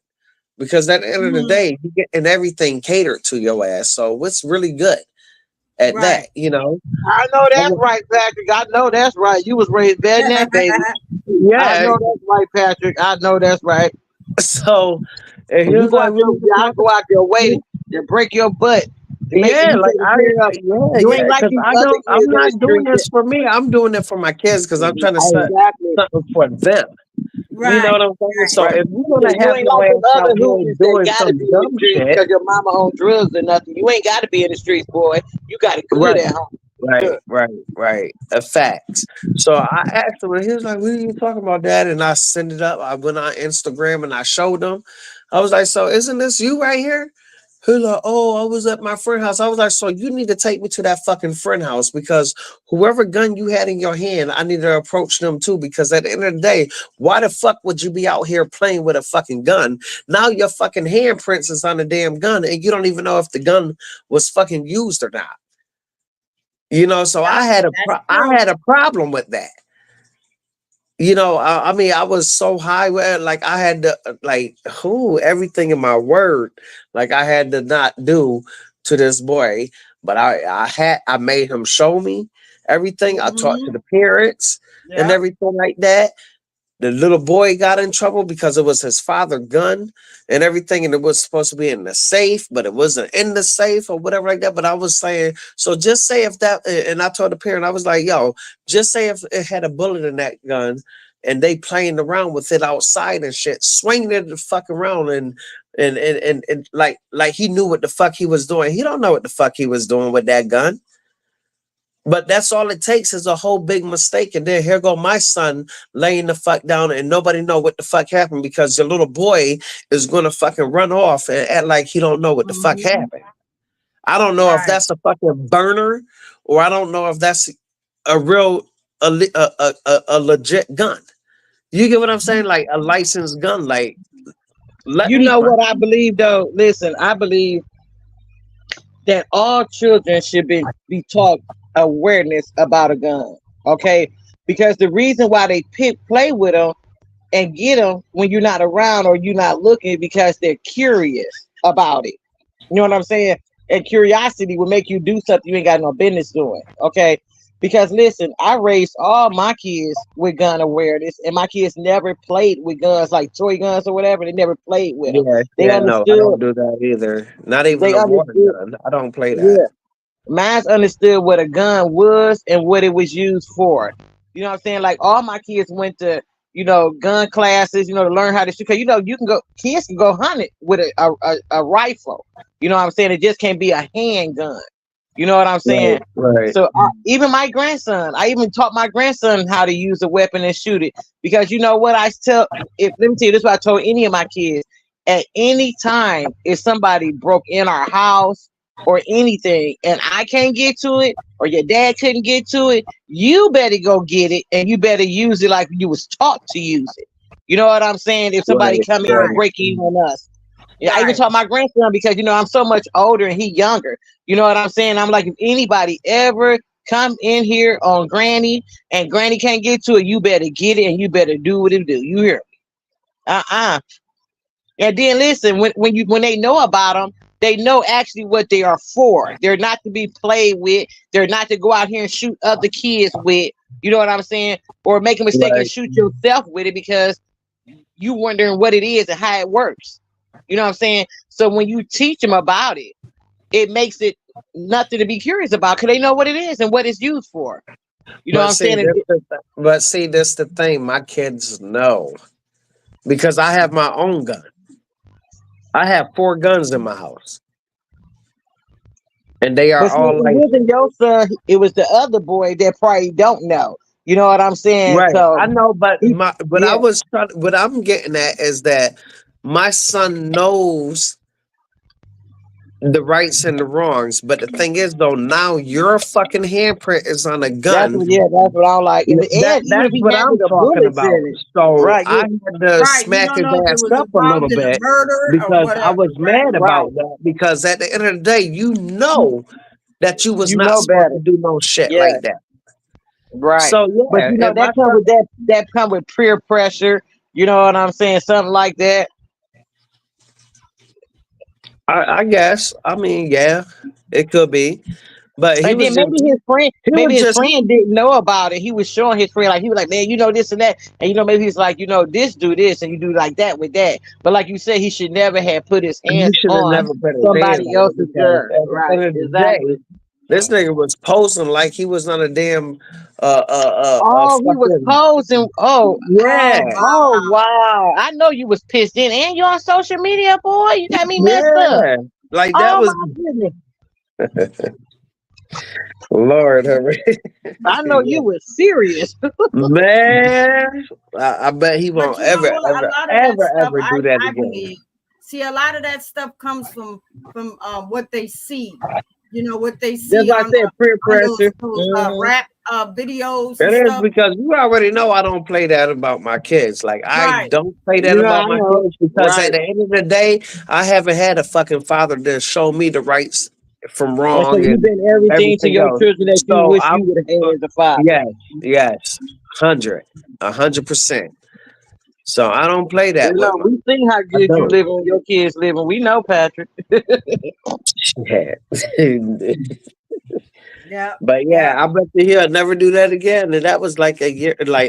Because at the end of the Mm-hmm. day, you getting everything catered to your ass. So what's really good at Right. that, you know? I know that's right, Patrick. I know that's right. You was raised better than that, baby. I Yeah. know that's right, Patrick. I know that's right. So and he And you was go like, out "What your, are you y'all talking go out your way about?" to break your butt to make sure Yeah, you like take care of. You yeah, ain't like because these other I'm kids in the not doing street. this for me. I'm doing it for my kids because I'm trying to set Exactly. something for them. You know Right. what I'm saying? Right. So Right. if you're gonna You have ain't your like ass them other out here hoopies that doing gotta be some in the dumb streets shit, because your mama on drugs or nothing. You ain't gotta be in the streets, boy. You got it good right, at home. right, Good. right, right, facts. So I asked him, and he was like, "What are you talking about, Dad?" And I sent it up. I went on Instagram and I showed him. I was like, "So isn't this you right here?" He was like, "Oh, I was at my friend house." I was like, "So you need to take me to that fucking friend house because whoever gun you had in your hand, I need to approach them too. Because at the end of the day, why the fuck would you be out here playing with a fucking gun? Now your fucking handprints is on the damn gun, and you don't even know if the gun was fucking used or not. You know, so Yep. That's I true. had a problem with that. You know, I mean, I was so high with it, like I had to like who everything in my word, like I had to not do to this boy, but I made him show me everything. I talked to Mm-hmm. the parents and Yep. everything like that. The little boy got in trouble because it was his father's gun and everything, and it was supposed to be in the safe, but it wasn't in the safe or whatever like that. But I was saying, so just say if that, and I told the parent, I was like, yo, just say if it had a bullet in that gun and they playing around with it outside and shit, swinging it the fuck around and like he knew what the fuck he was doing. He don't know what the fuck he was doing with that gun. But that's all it takes is a whole big mistake. And then here go my son laying the fuck down and nobody know what the fuck happened because your little boy is going to fucking run off and act like he don't know what the fuck Mm-hmm. happened. I don't know if Right. that's a fucking burner or I don't know if that's a real, a legit gun. You get what I'm saying? Like a licensed gun. Like, let You me know find. what I believe though? Listen, I believe that all children should be taught awareness about a gun. Okay, because the reason why they play with them and get them when you're not around or you're not looking because they're curious about it. You know what I'm saying? And curiosity will make you do something you ain't got no business doing. Okay. Because listen, I raised all my kids with gun awareness, and my kids never played with guns like toy guns or whatever. They never played with them. Yeah, They yeah, no, I understood. don't do that either. Not even They a water understood. gun. I don't play that. Yeah. Mine's understood what a gun was and what it was used for. You know what I'm saying? Like all my kids went to, gun classes, to learn how to shoot. Cause kids can go hunting with a rifle. You know what I'm saying? It just can't be a handgun. You know what I'm saying? Right. So even my grandson, I even taught my grandson how to use a weapon and shoot it. Because you know what let me tell you, this is what I told any of my kids. At any time, if somebody broke in our house or anything, and I can't get to it, or your dad couldn't get to it, you better go get it, and you better use it like you was taught to use it. You know what I'm saying? If somebody come in and break in on us. Yeah, I even taught my grandson because I'm so much older and he younger. You know what I'm saying? I'm like, if anybody ever come in here on Granny and Granny can't get to it, you better get it and you better do what it do. You hear me? And then listen, when they know about them, they know actually what they are for. They're not to be played with. They're not to go out here and shoot other kids with. You know what I'm saying? Or make a mistake and shoot yourself with it because you wondering what it is and how it works. You know what I'm saying? So when you teach them about it, it makes it nothing to be curious about because they know what it is and what it's used for. You know what I'm saying? But see, that's the thing. My kids know because I have my own gun. I have 4 guns in my house. And they are all like... It wasn't your son. It was the other boy that probably don't know. You know what I'm saying? Right. So, I know, but what I'm getting at is that my son knows the rights and the wrongs. But the thing is, though, now your fucking handprint is on a gun. That's what I'm like. That's what I'm talking about. So I had to smack his ass up a little bit because I was mad about that. Because at the end of the day, you know that you was not supposed to do no shit like that. Right. So yeah, but that come with peer pressure. You know what I'm saying? Something like that. I guess. I mean, yeah, it could be. But maybe his friend didn't know about it. He was showing his friend, like he was like, man, this and that, and maybe he's like, this do this, and you do like that with that. But like you said, he should never have put his hands on somebody else's gun. Right? Exactly. This nigga was posing like he was on a damn. He was posing. Oh yeah. Oh wow. I know you was pissed in, and you're on social media, boy. You got me messed up. Like that was. Lord, I know you was serious, man. I bet he won't ever do that again. See, a lot of that stuff comes from what they see. What they see. That's why I said peer pressure. Rap videos. It is because you already know I don't play that about my kids. Like I don't play that about my kids because at the end of the day, I haven't had a fucking father to show me the rights from wrong. So you've been everything to your children that you wish you would have had as a father. Yes, 100%. So I don't play that. We see how good you live and your kids living. We know, Patrick. Yeah. But I bet he'll never do that again. And that was like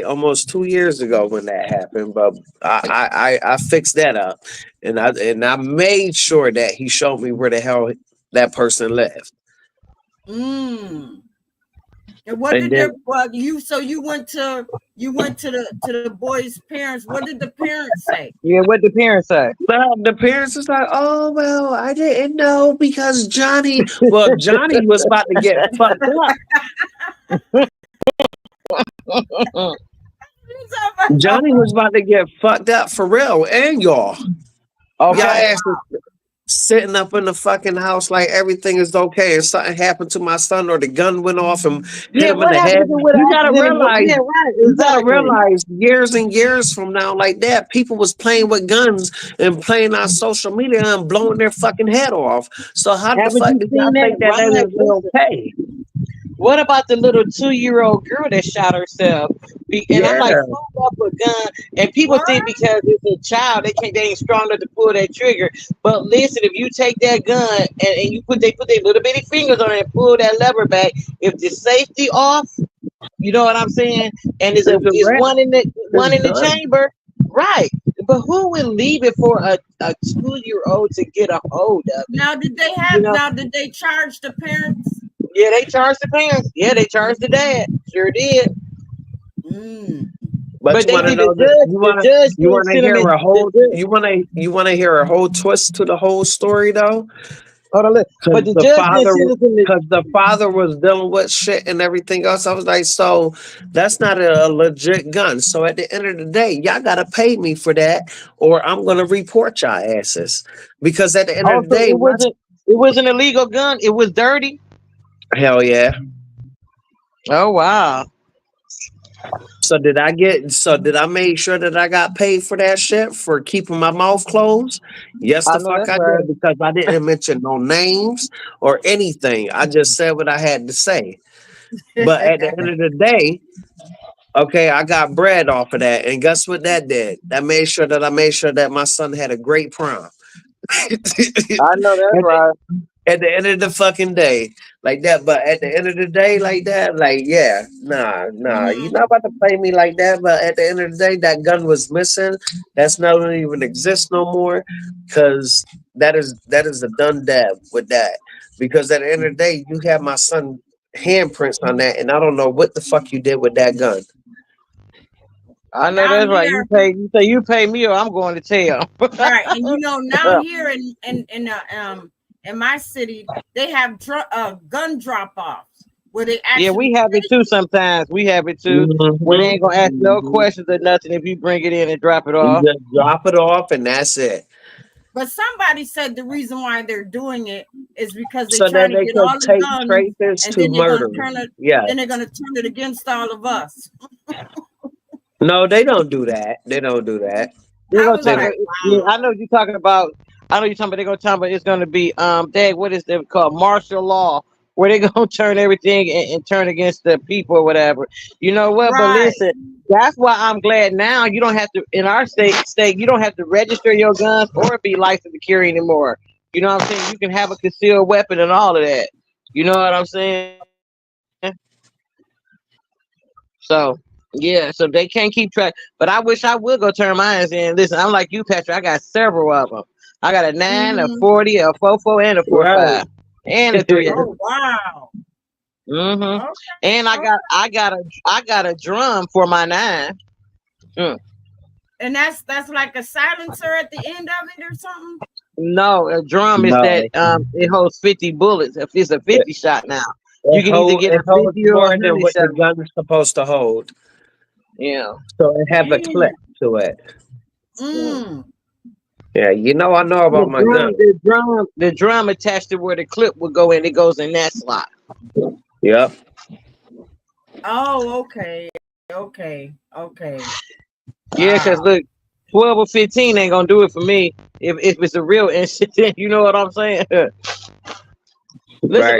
almost 2 years ago when that happened. But I fixed that up, and I made sure that he showed me where the hell that person lived. And what did you went to the boy's parents? What did the parents say? Yeah, what did the parents say? Well, the parents was like, "Oh well, I didn't know because Johnny was about to get fucked up." Johnny was about to get fucked up for real, and y'all. Okay. Y'all asked sitting up in the fucking house like everything is okay and something happened to my son or the gun went off and hit him in the head. You gotta realize years and years from now like that, people was playing with guns and playing on social media and blowing their fucking head off. So how the fuck did y'all think that was okay? What about the little 2-year-old girl that shot herself? And I'm like, pull up a gun. And people think because it's a child, they ain't strong enough to pull that trigger. But listen, if you take that gun and you they put their little bitty fingers on it and pull that lever back, if the safety off, you know what I'm saying? And it's one in the chamber, right? But who would leave it for a 2-year-old to get a hold of it? Now, did they charge the parents? Yeah, they charged the parents. Yeah, they charged the dad. Sure did. Mm. But But you they want to see know that the judge you didn't want to send them hear in. a The whole judge, you want to hear a whole twist to the whole story though, hold on, look. because But the judge didn't send us in the. the father was dealing with shit and everything else. I was like, so that's not a legit gun. So at the end of the day, y'all gotta pay me for that, or I'm gonna report y'all asses. Because at the end of the Also, day, it wasn't a legal gun. It was dirty. hell yeah. Oh wow. So did I make sure that I got paid for that shit for keeping my mouth closed? Yes, I the know fuck that's I right. did, because I didn't mention no names or anything. I just said what I had to say. But at the end of the day, okay, I got bread off of that. And guess what that did? That made sure that I made sure that my son had a great prom. I know that's right. At the end of the fucking day, like that. But at the end of the day, like that, like yeah, nah, you're not about to play me like that. But at the end of the day, that gun was missing. That's not gonna even exist no more, because that is a done dab with that. Because at the end of the day, you have my son handprints on that, and I don't know what the fuck you did with that gun. I know Now that's right. here, You say you pay me or I'm going to jail. right, and now here in my city, they have gun drop offs where they Yeah, we actually have it too sometimes. We have it too. Where they ain't gonna ask no questions or nothing if you bring it in and drop it You off. just drop it off, and that's it. But somebody said the reason why they're doing it is because they're So that trying to they get could all the take guns, traitors and to then they're gonna murder. turn it. Yeah. Then they're gonna turn it against all of us. No, they don't do that. They don't do that. They're I gonna was They talk like, about. don't. Yeah, wow. I know what you're talking about. I know you're talking about. They're gonna talk about. It's gonna be Dad, what is it called? Martial law, where they gonna turn everything and turn against the people or whatever. You know what? But Right. listen, that's why I'm glad now you don't have to in our state you don't have to register your guns or be licensed to carry anymore. You know what I'm saying? You can have a concealed weapon and all of that. You know what I'm saying? So yeah, so they can't keep track. But I wish I would go turn mine in. Listen, I'm like you, Patrick. I got several of them. I got a 9, a Hmm. 40, a 44, and a Right. 45, and a 3. Oh wow. Mm-hmm. Okay. And Okay. I got a drum for my 9. Mm. And that's like a silencer at the end of it or something. No, a drum is that No. it holds 50 bullets. If it's a It, 50 shot now, you can either get it a holds 50 or a more than 100 what shot. the gun's supposed to hold. Yeah. So it have a Damn. clip to it. Mm. Mm. Yeah, I know about my gun. The drum attached to where the clip would go in. It goes in that slot. Yep. Oh, okay. Okay. Okay. Yeah, because Wow. look, 12 or 15 ain't gonna do it for me if it's a real incident. You know what I'm saying? Listen, Right.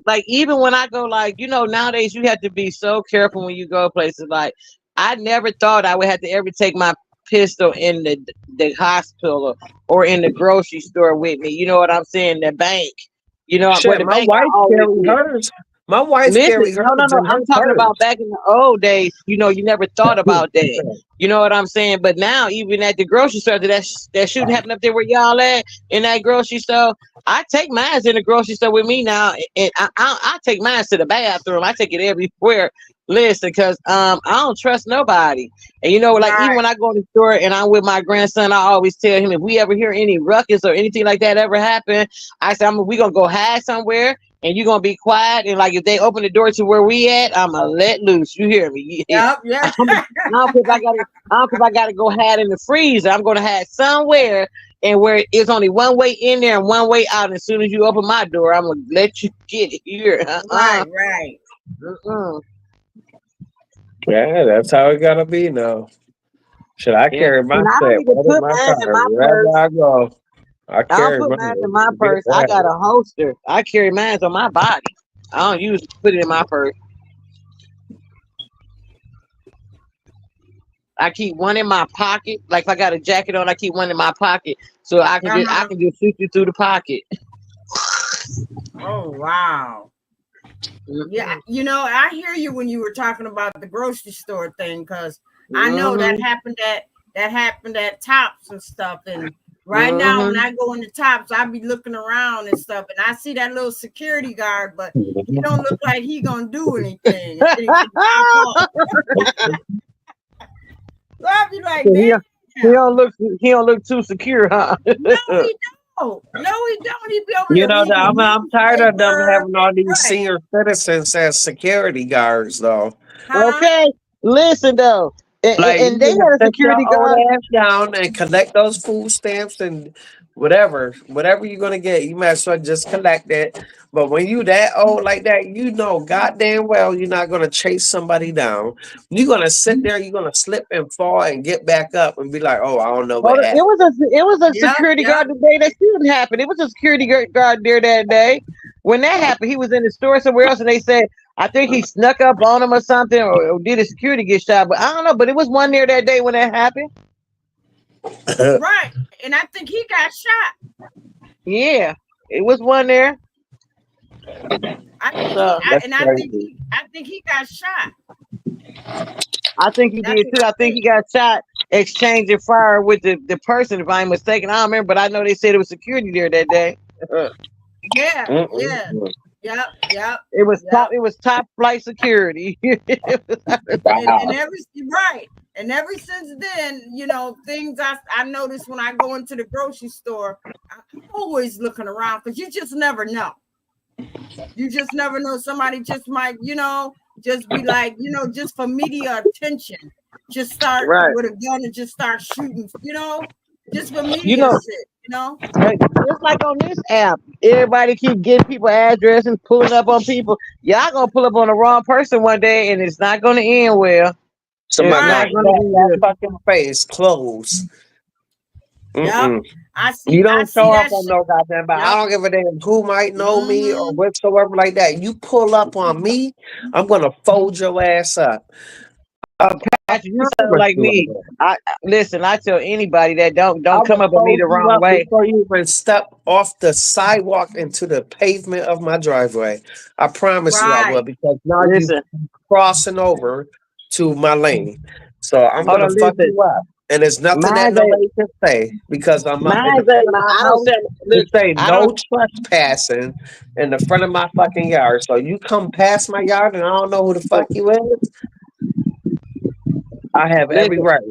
like even when I go, like, nowadays you have to be so careful when you go places. Like, I never thought I would have to ever take my pistol in the hospital or in the grocery store with me. You know what I'm saying? The bank. Where Shit, the my bank wife I always carry is. hers. My wife Listen, carry hers no. in her I'm talking purse. about back in the old days. You never thought about that. You know what I'm saying? But now, even at the grocery store, that shooting happened up there where y'all at in that grocery store. I take mine in the grocery store with me now, and I take mine to the bathroom. I take it everywhere. Listen, because I don't trust nobody. And like even Right. when I go to the store and I'm with my grandson, I always tell him if we ever hear any ruckus or anything like that ever happen, I say we gonna go hide somewhere and you're gonna be quiet. And like if they open the door to where we at, I'ma let loose. You hear me? Yep. Yeah. I don't think I gotta go hide in the freezer. I'm gonna hide somewhere and where it's only one way in there and one way out. As soon as you open my door, I'm gonna let you get it here. Right. Right. Uh-uh. Yeah, that's how it gotta be now. Should I Yeah. carry my And I don't shit even right in put my mine in car my wherever purse. I go? I I don't carry put mine. mine in my Get purse. I that. got a holster. I carry mine on my body. I don't use put it in my purse. I keep one in my pocket. Like if I got a jacket on, I keep one in my pocket so I Uh-huh. can just shoot you through the pocket. Oh wow. Yeah, Mm-hmm. I hear you when you were talking about the grocery store thing, because I know Mm-hmm. that happened at Tops and stuff, and Right now, when I go in the tops, I be looking around and stuff, and I see that little security guard, but he don't look like he gonna do anything. So I be like, man, he don't look too secure, huh? No, he don't. No, he don't. He be over You there know, reading I'm tired of them newspaper. having all these Right. senior citizens as security guards, though. Huh? Okay, listen though, Like, and you they can had a sit your security old guard. ass down and collect those food stamps and whatever you're gonna get, you might as well just collect it. But when you that old like that, you know goddamn well you're not gonna chase somebody down. You're gonna sit there, you're gonna slip and fall and get back up and be like, oh, I don't know what It happened. was a Yep, security yep. guard the day that shouldn't happen. It was a security guard there that day. When that happened, he was in the store somewhere else, and they said, I think he snuck up on him or something, or did his security get shot? But I don't know. But it was one there that day when that happened. Right. And I think he got shot. Yeah, it was one there. I think So I think he got shot. I think he did too. I think he got shot exchanging fire with the person, if I'm mistaken. I don't remember, but I know they said it was security there that day. Yeah, yeah. Yep. It was top flight security. And ever since then, you know, things I notice when I go into the grocery store, I'm always looking around because you just never know. You just never know. Somebody just might, you know, just be like, you know, just for media attention, just start with a gun and just start shooting, you know, just for media shit, you know. Just like on this app, everybody keep getting people addresses, pulling up on people. Y'all gonna pull up on the wrong person one day, and it's not gonna end well. Somebody that fucking face closed. Yep. You don't show up on no goddamn, but I don't give a damn who might know me or whatsoever like that. You pull up on me, I'm gonna fold your ass up. You sound like me. Listen. I tell anybody that don't come up on me the wrong way before you even step off the sidewalk into the pavement of my driveway. I promise you I will, because now you're crossing over to my lane. So I'm gonna fuck you up. And there's nothing that nobody can say because I'm up in the house. Say no trespassing in the front of my fucking yard. So you come past my yard and I don't know who the fuck you is. I have every right.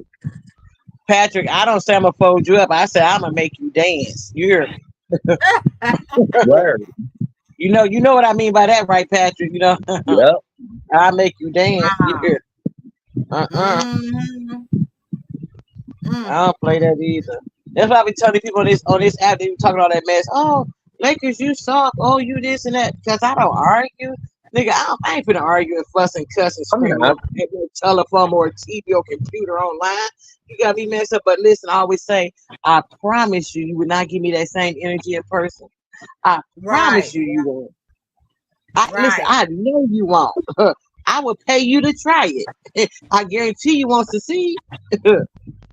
Patrick, I don't say I'm gonna fold you up. I say I'm gonna make you dance. You hear me? Word. You know what I mean by that, right, Patrick? You know. Yep. I make you dance. You hear? I don't play that either. That's why I be telling people on this app, they be talking all that mess. Oh, Lakers, you suck. Oh, you this and that. Because I don't argue. Nigga, I ain't finna argue and fuss and cuss and scream on your telephone or TV or computer online. You gotta be messed up. But listen, I always say, I promise you would not give me that same energy in person. I promise you won't. Listen, I know you won't. I will pay you to try it. I guarantee you won't succeed.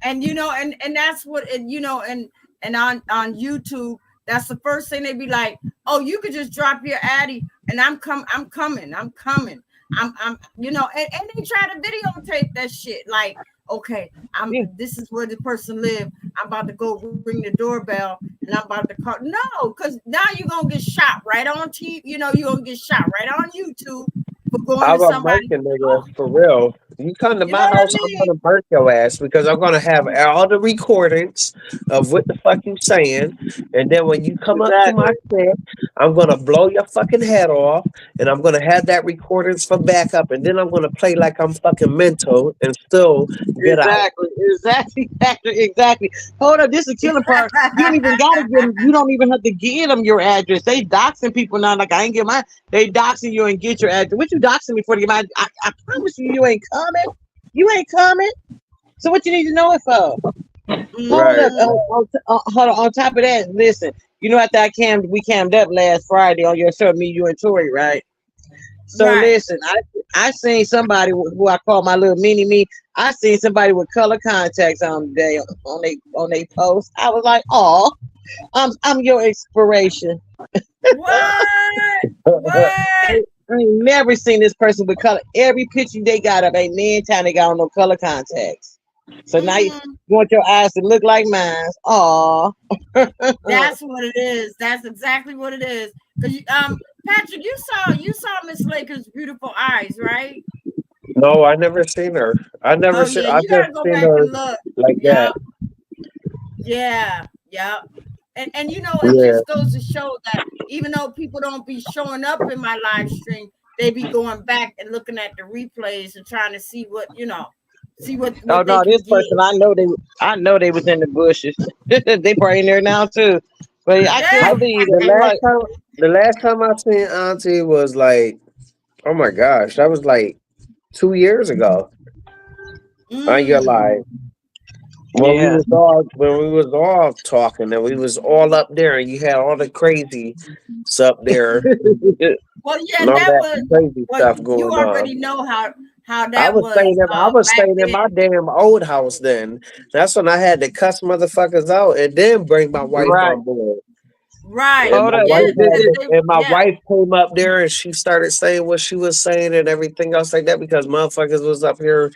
And you know, and that's what, and you know, and on YouTube, that's the first thing they be like, oh, you could just drop your addy and I'm coming, you know, and they try to videotape that shit. Like, okay, this is where the person live. I'm about to go ring the doorbell and I'm about to call. No, because now you're gonna get shot right on TV. You know, you're gonna get shot right on YouTube for going to somebody. Nigga, for real. You come to my house, I'm gonna burn your ass because I'm gonna have all the recordings of what the fuck you saying, and then when you come up to my set, I'm gonna blow your fucking head off, and I'm gonna have that recordings for backup, and then I'm gonna play like I'm fucking mental and still get out. Exactly. Hold up, this is the killing part. You don't even gotta give them. You don't even have to give them your address. They doxing people now. Like I ain't get mine. They doxing you and get your address. What you doxing me for to get my? I promise you ain't coming. You ain't coming. So what you need to know it for? Hold up. On top of that, listen. You know, after we cammed up last Friday on your show, me, you, and Tori, right? So listen, I seen somebody who I call my little mini me. I seen somebody with color contacts on today on they post. I was like, oh, I'm your inspiration. What? I ain't never seen this person with color. Every picture they got up ain't man time they got on no color contacts. So now you want your eyes to look like mine. Aw. That's what it is. That's exactly what it is. Because Patrick, you saw Miss Laker's beautiful eyes, right? No, I never seen her. Oh yeah, I you gotta just go seen back her and look. like Yeah, that. yeah, yeah. And you know, it Yeah. just goes to show that even though people don't be showing up in my live stream, they be going back and looking at the replays and trying to see what see what Oh they no, can this get. person I know they was in the bushes. They probably in there now too. But I can't Yeah. believe The it. I'm like, last time I seen Auntie was like, oh my gosh, that was like 2 years ago. I ain't gonna Mm. lie. yeah. When we was all talking and we was all up there and you had all the crazy up there Well, yeah, and all that that was crazy well. stuff You going on. already know how that was I was back staying in then, my damn old house then. That's when I had to cuss motherfuckers out and then bring my wife Right. on board. right? And Hold my up. Yeah, wife because they, yeah, came up there and she started saying what she was saying and everything else like that because motherfuckers was up here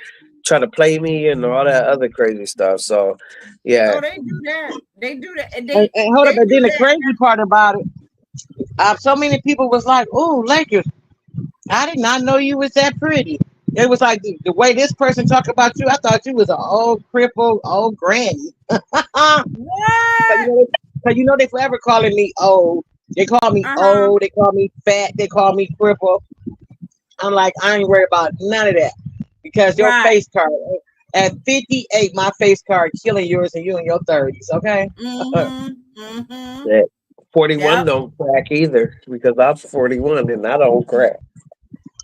trying to play me and all that other crazy stuff. So yeah. oh, they do that. They do that, and And hold they up. And do then the that. crazy part about it, so many people was like, "Oh, Lakers, I did not know you was that pretty." It was like the way this person talk about you. I thought you was an old crippled old granny. What? So you know they forever calling me old. They call me Uh-huh. old. They call me fat. They call me crippled. I'm like, I ain't worried about none of that because your Right. face card at 58, my face card killing yours and you in your 30s. Okay. Mm-hmm. Mm-hmm. That 41 Yep. don't crack either because I'm 41 and I don't crack.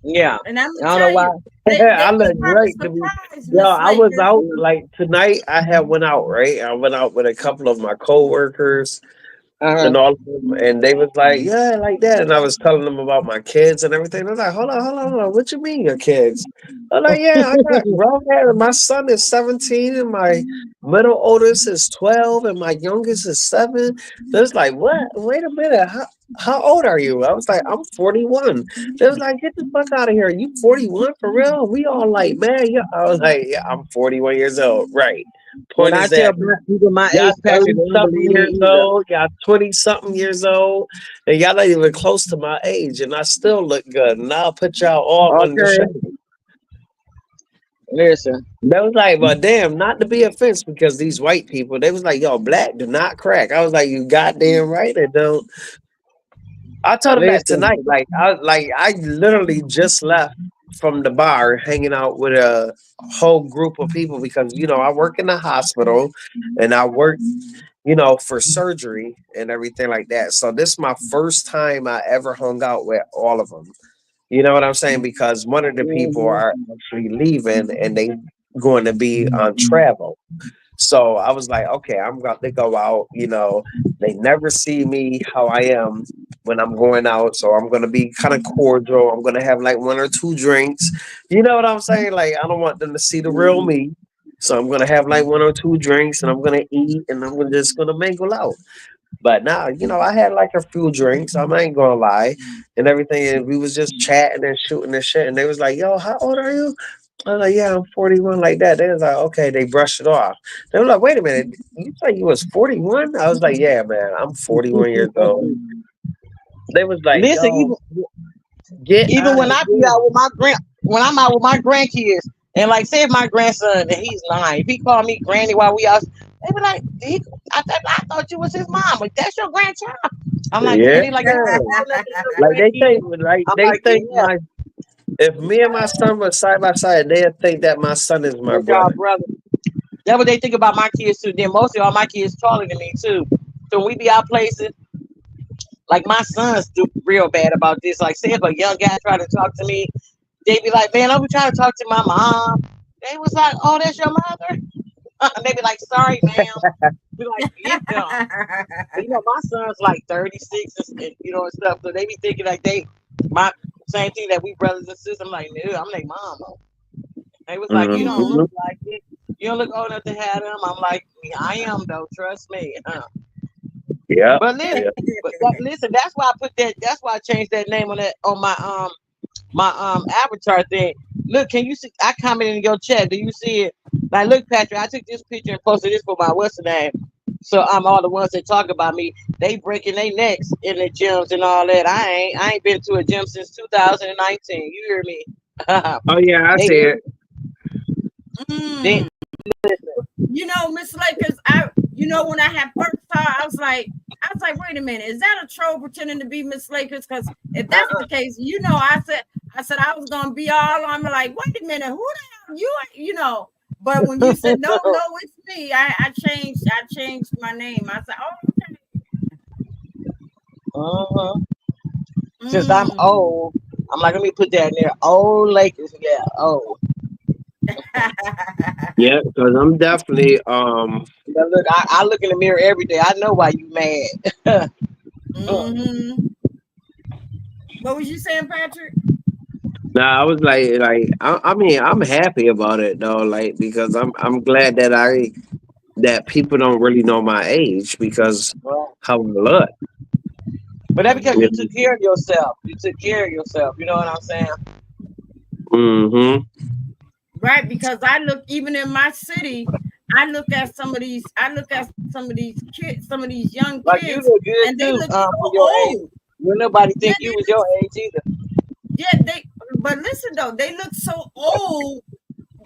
Yeah. And I'm I gonna don't know tell why. you, they I was look kind of great to me. surprised, Yo, Miss I was Lakers. out like tonight. I had went out, right? I went out with a couple of my coworkers Uh-huh. and all of them, and they was like, "Yeah, like that." And I was telling them about my kids and everything. I was like, hold on. What you mean your kids?" I'm like, "Yeah, I got grown hair. My son is 17, and my middle oldest is 12, and my youngest is 7." They was like, "What? Wait a minute. How old are you?" I was like, "I'm 41." They was like, "Get the fuck out of here. You 41 for real?" We all like, "Man, yeah." I was like, "Yeah, I'm 41 years old." Right. When Point I is tell that black people my y'all age, Patrick, 30 they don't something believe me years either. old, y'all 20 something years old, and y'all not even close to my age, and I still look good. And I'll put y'all all under Okay. shade. Listen. They was like, well, damn, not to be offensive because these white people, they was like, yo, black do not crack. I was like, you goddamn right it don't. I told him that Listen. tonight. I literally just left from the bar hanging out with a whole group of people because I work in the hospital and I work for surgery and everything like that. So this is my first time I ever hung out with all of them. You know what I'm saying? Because one of the people Mhm. are actually leaving and they going to be on travel. So I was like, okay, I'm going to go out. They never see me how I am when I'm going out. So I'm going to be kind of cordial. I'm going to have like one or two drinks. You know what I'm saying? Like, I don't want them to see the real me. So I'm going to have like one or two drinks and I'm going to eat and I'm just going to mingle out. But now, I had like a few drinks. I ain't gonna lie, and everything. And we was just chatting and shooting and shit. And they was like, "Yo, how old are you?" I was like, "Yeah, I'm 41." Like that. They was like, "Okay." They brushed it off. They were like, "Wait a minute, you said you was 41?" I was like, "Yeah, man, I'm 41 years old." They was like, Listen, "Yo, get even out when of I be here." out with when I'm out with my grandkids, and like say if my grandson and he's 9, if he call me granny while we out, they be like, I thought you was his mom. Like that's your grandchild. I'm like, yeah. Yeah, They like you don't know nothing like they grandkids. think, like I'm they like, think yeah, my if me and my son were side by side, they'd think that my son is my that's y'all brother. brother. That's what they think about my kids too. Then mostly all my kids taller than me too. So when we be out places, like my sons do real bad about this. Like say if a young guy try to talk to me, they be like, man, I'm trying to talk to my mom. They was like, oh, that's your mother. And they be like, sorry, ma'am. Be like, get them. My son's like 36 and stuff. So they be thinking like my same thing that we brothers and sisters. I'm like, no, I'm like, mama. They was like, you don't Mhm. Hmm. look like it. You don't look old enough to have them. I'm like, yeah, I am though. Trust me. Yeah, But listen, yeah. listen. That's why I put that. That's why I changed that name on my avatar thing. Look, can you see? I commented in your chat. Do you see it? Like, look, Patrick, I took this picture and posted this for my what's the name. So I'm all the ones that talk about me. They breaking their necks in the gyms and all that. I ain't been to a gym since 2019. You hear me? Oh yeah, I they, see it. they, Mm. You know, Miss Lakers, when I had first saw, I was like, wait a minute, is that a troll pretending to be Miss Lakers? Because if that's the case, I said I was gonna be all on. Like, wait a minute, who the hell you? But when you said no, it's me, I changed my name. I said, uh-huh. okay. Since I'm old, I'm like, let me put that in there. Old Lakers, yeah, old. Yeah, because I'm definitely But look, I look in the mirror every day. I know why you mad. What was you saying, Patrick? Nah, I was I mean, I'm happy about it though, like because I'm glad that people don't really know my age because Well, how I look. but that's because Yeah. you took care of yourself. You took care of yourself. You know what I'm saying? Mm-hmm. Right, because I look even in my city, I look at some of these kids, some of these young Like you kids, look good and they too, look for so your age. old. Well, nobody Yeah, think you was your age either. but listen though, they look so old,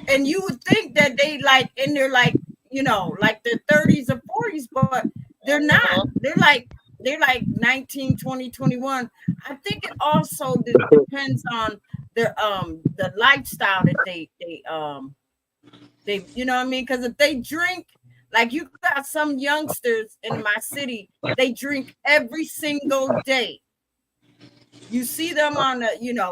and you would think that they like in their like their 30s or 40s, but they're not. Uh-huh. They're like 19, 20, 21. I think it also depends on the lifestyle that they you know what I mean? Because if they drink, like you got some youngsters in my city, they drink every single day. You see them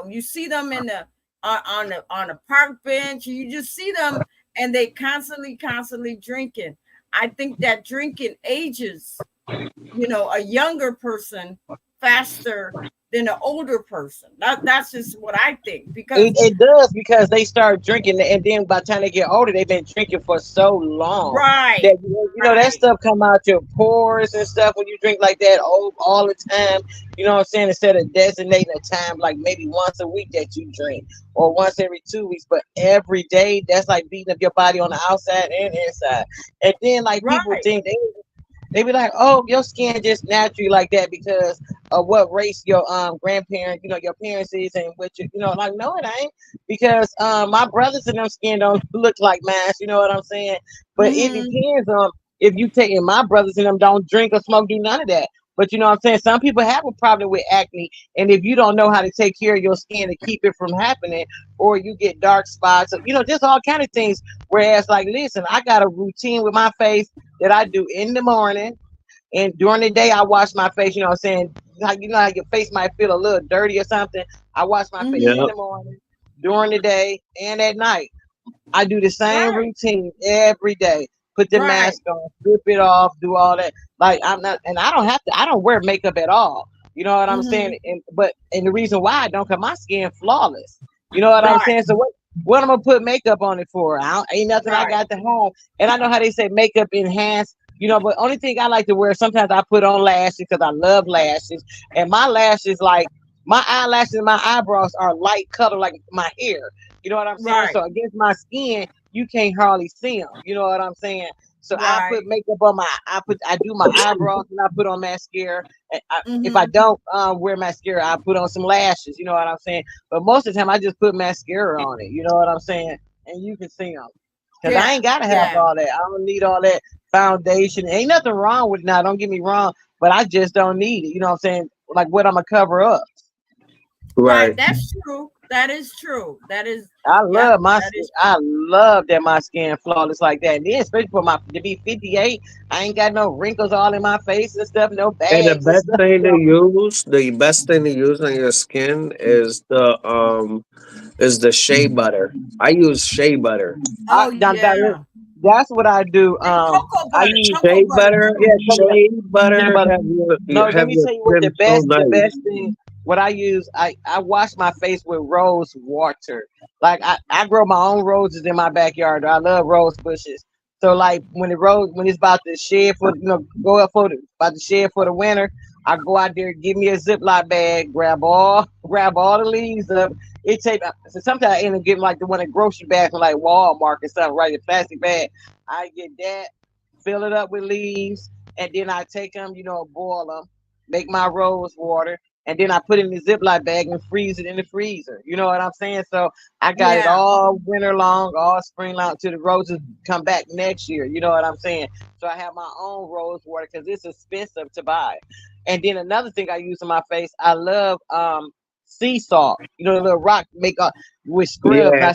you see them in the on the park bench. You just see them, and they constantly drinking. I think that drinking ages, a younger person faster than an older person. That's just what I think because It does because they start drinking, and then by the time they get older, they've been drinking for so long right, that that right, stuff come out your pores and stuff when you drink like that all the time. You know what I'm saying? Instead of designating a time like maybe once a week that you drink or once every 2 weeks, but every day, that's like beating up your body on the outside and inside. And then like people right. think they be like, oh, your skin just naturally like that because of what race your grandparent, your parents is, and what like, no, it ain't. Because my brothers and them skin don't look like mine. You know what I'm saying? But it Mm-hmm. depends on if you take and my brothers and them don't drink or smoke, do none of that. But you know what I'm saying? Some people have a problem with acne, and if you don't know how to take care of your skin to keep it from happening, or you get dark spots, just all kind of things. Whereas, like, listen, I got a routine with my face that I do in the morning. And during the day, I wash my face. You know what I'm saying? Like, how your face might feel a little dirty or something. I wash my face in Yeah. Mm-hmm. the morning, during the day, and at night. I do the same Right, routine every day. Put the right. mask on, strip it off, do all that. Like, I'm not, and I don't have to. I don't wear makeup at all. You know what I'm Mm-hmm. saying? And the reason why I don't, cause my skin flawless. You know what I'm Right, saying? So what I'm gonna put makeup on it for? Ain't nothing I right, got to home. And I know how they say makeup enhance. But only thing I like to wear, sometimes I put on lashes because I love lashes. And my lashes, like my eyelashes and my eyebrows are light color like my hair. You know what I'm saying? right, So against my skin, you can't hardly see them. You know what I'm saying? So I right. put makeup on I do my eyebrows and I put on mascara. And if I Mm-hmm. don't wear mascara, I put on some lashes. You know what I'm saying? But most of the time, I just put mascara on it. You know what I'm saying? And you can see them. Because I Yeah, ain't got to have yeah. all that. I don't need all that foundation. Ain't nothing wrong with it now. Don't get me wrong. But I just don't need it. You know what I'm saying? Like what I'm going to cover up. Right, Right. that's true. That is true. That is, I yep, love my that skin. is I love that my skin flawless like that. And then especially for to be 58, I ain't got no wrinkles all in my face and stuff, no And bags and stuff. the best thing to use on your skin is the shea butter. I use shea butter. I, oh now yeah. that's what I do. And cocoa I butter, use cocoa butter yeah, too. Shea shea butter butter. No, let have me your tell you what skin so the nice. best thing. What I use, I wash my face with rose water. Like I grow my own roses in my backyard. I love rose bushes. So like when it's about to shed for go up for about to shed for the winter, I go out there, give me a Ziploc bag, grab all the leaves up. It take so sometimes I end up getting like the one at grocery bag from like Walmart and stuff, right? The plastic bag. I get that, fill it up with leaves, and then I take them, boil them, make my rose water, and then I put it in the Ziploc bag and freeze it in the freezer. You know what I'm saying? So I got it Yeah. all winter long, all spring long, till the roses come back next year. You know what I'm saying? So I have my own rose water because it's expensive to buy. And then another thing I use on my face, I love sea salt. The little rock make with scrub. Yeah.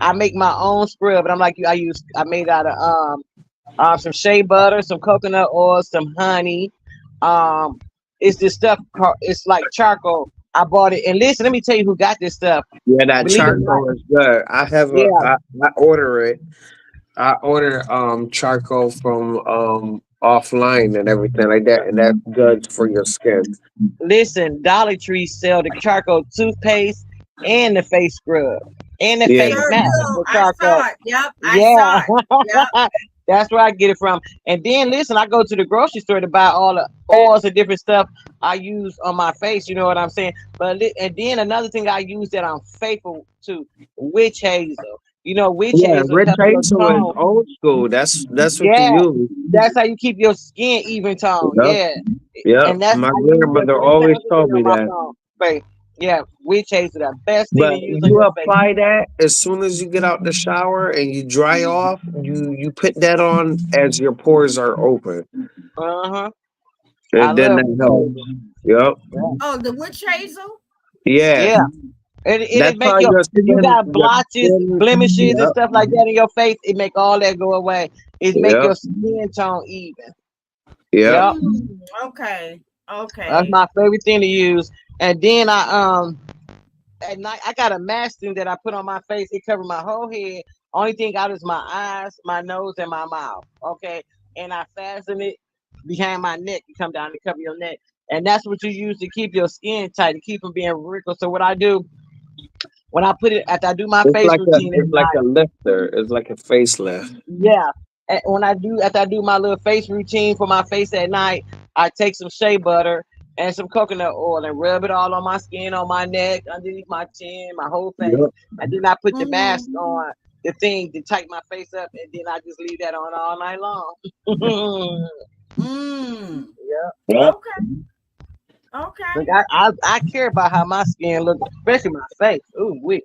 I make my own scrub, and I'm like you. I made out of some shea butter, some coconut oil, some honey. It's this stuff called, it's like charcoal. I bought it, and listen, let me tell you who got this stuff. Yeah, that Believe it or not. charcoal is good. I have Yeah. I order it. I order charcoal from offline and everything like that, and that's good for your skin. Listen, Dollar Tree sell the charcoal toothpaste and the face scrub and the Yeah. face Sure mask do. with I charcoal. saw it. Yep. I saw it. Yep. Yeah. That's where I get it from. And then listen, I go to the grocery store to buy all the oils and different stuff I use on my face. You know what I'm saying? And then another thing I use that I'm faithful to, witch hazel. Witch Yeah, hazel Rich helps your Hazel is tone. old school. That's what Yeah, you use. that's how you keep your skin even tone. Yep. Yeah. Yep. And that's My I use it grandmother three always times a told day me on my that. phone. But yeah, witch hazel, the best thing But to use on you your face. apply that as soon as you get out the shower and you dry off. You put that on as your pores are open, Uh-huh. I and then love that witch helps. hazel. Yep. Yeah. Oh, the witch hazel? Yeah. Yeah. It'll That's make how your, your if you skin. got Your blotches, skin. blemishes, and Yep. stuff like that in your face, it make all that go away. It make Yep. your skin tone even. Yep. Yep. Okay. That's Okay. my favorite thing to use. And then at night I got a mask thing that I put on my face. It covers my whole head. Only thing out is my eyes, my nose, and my mouth. Okay. And I fasten it behind my neck. You come down to cover your neck. And that's what you use to keep your skin tight, to keep from being wrinkled. So what I do when I put it after I do my It's face like routine at a night, lifter. It's like a facelift. yeah. After I do my little face routine for my face at night, I take some shea butter and some coconut oil and rub it all on my skin, on my neck, underneath my chin, my whole face. Yep. And then I put the mask Mm. on, the thing to tighten my face up, and then I just leave that on all night long. Mm. Yeah. Yep. Okay. Okay. Like I care about how my skin looks, especially my face. Ooh, wait.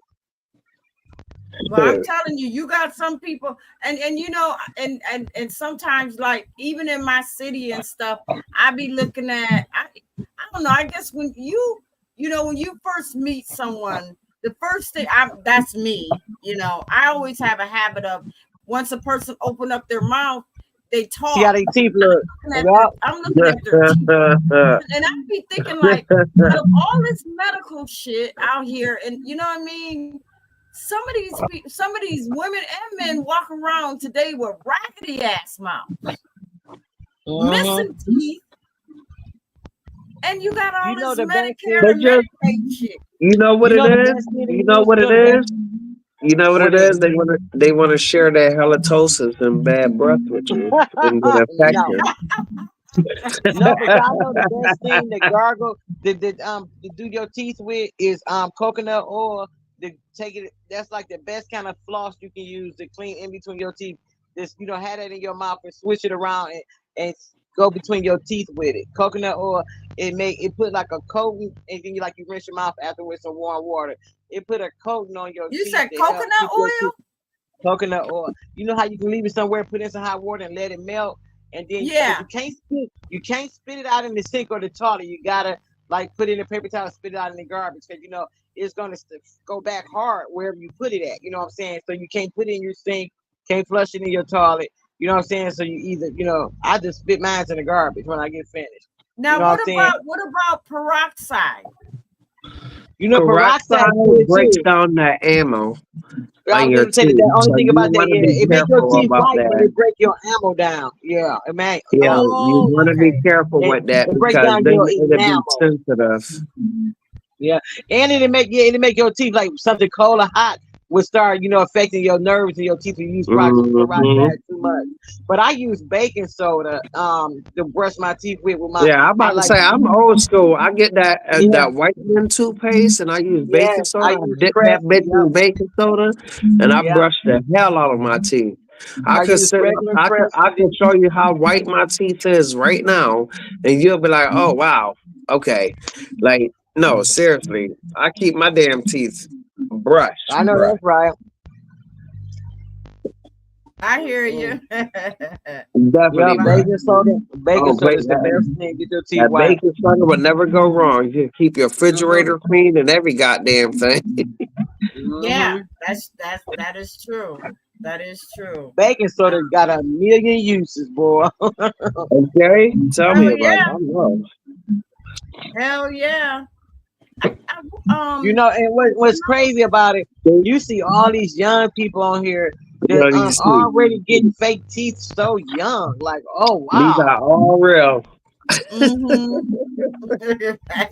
Well, I'm telling you, you got some people, and and sometimes, like, even in my city and stuff, I be looking at, I don't know, I guess when when you first meet someone, the first thing, that's me, I always have a habit of, once a person open up their mouth, they talk. See how they teeth look. I'm looking at their teeth, and I be thinking, like, out of all this medical shit out here, and you know what I mean, some of these women and men walk around today with raggedy ass mouths, missing teeth, and you got all this the best Medicare They and just, Medicaid shit. you know what it the is. best thing to You know use, what it the is. best. You know what What it is is. They want to share their halitosis and bad breath with you and get No. infection. No, but y'all know the best thing to gargle, to do your teeth with is coconut oil. To take it, that's like the best kind of floss you can use to clean in between your teeth. Just have that in your mouth and switch it around and go between your teeth with it. Coconut oil, it put like a coating, and then you rinse your mouth after with some warm water. It put a coating on your You teeth. said to help coconut keep your oil? teeth- Coconut oil. You know how you can leave it somewhere, put in some hot water and let it melt, and then Yeah. you can't spit it out in the sink or the toilet. You gotta put it in a paper towel, spit it out in the garbage, because it's gonna go back hard wherever you put it at. You know what I'm saying? So you can't put it in your sink, can't flush it in your toilet. You know what I'm saying? So you either I just spit mine in the garbage when I get finished. Now, what I'm saying? what about peroxide? Peroxide breaks too. down that ammo I on was your gonna say teeth. the only So thing you about that, want to be it make your careful teeth about white, but that. it break your ammo down. Yeah, it may. Yeah, you Oh, want to be okay. careful with that It break because down then your it'll be enamel. sensitive. Yeah, and it'll make your teeth like something cold or hot. would start, affecting your nerves and your teeth if you use peroxide too much. But I use baking soda to brush my teeth with my. Yeah, I'm about to say I'm old school. I get that that whitening toothpaste and I use baking I soda. I use dip that Crest. bitch in baking soda and I Yeah, brush the hell out of my teeth. I I could use sit, regular I could, Crest. I could show you how white my teeth is right now, and you'll be like, "Oh wow, okay." Like, no, seriously, I keep my damn teeth brushed, I know bruh. that's right. I hear you. Definitely, Yeah, bruh. baking soda. Baking Oh, soda is the best thing. Get your teeth that white. baking soda would never go wrong. You keep your refrigerator clean and every goddamn thing. Yeah, that is true. That is true. Baking soda got a million uses, boy. Okay, tell me Hell about it. yeah. I love. Hell yeah. And what's crazy about it, you see all these young people on here that Well, you see, already getting fake teeth so young. Like, oh these wow. are all real.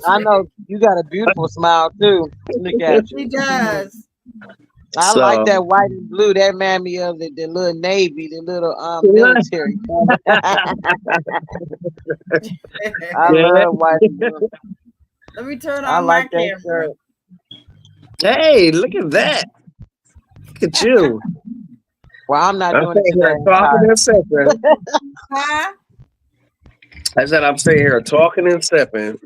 I know you got a beautiful smile too. Look at you. She does. I So, like that white and blue. That remind me of the little Navy, the little military. I love white and blue. Let me turn I on my like that camera. shirt. hey, look at that. Look at you. Well, I'm not I'm doing it sitting today. here I'm talking tired. and sipping. Huh? I said I'm sitting here talking and sipping.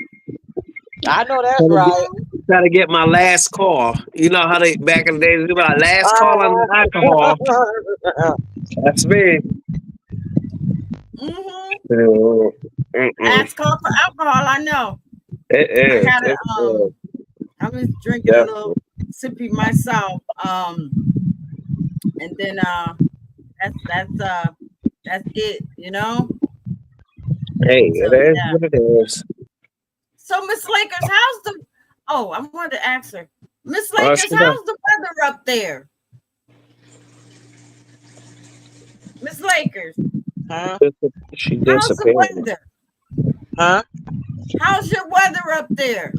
I know that's right. Trying to get my last call. You know how they back in the days do my last call on the alcohol. That's me. Last call for alcohol, I know. It is. I gotta, I'm just drinking a little sippy myself. And then that's it, Hey, So, it is what it is. So Miss Lakers, how's the I wanted to ask her. Miss Lakers, how's the weather up there? Miss Lakers. Huh? She How's the disappeared. weather? Huh? How's your weather up there?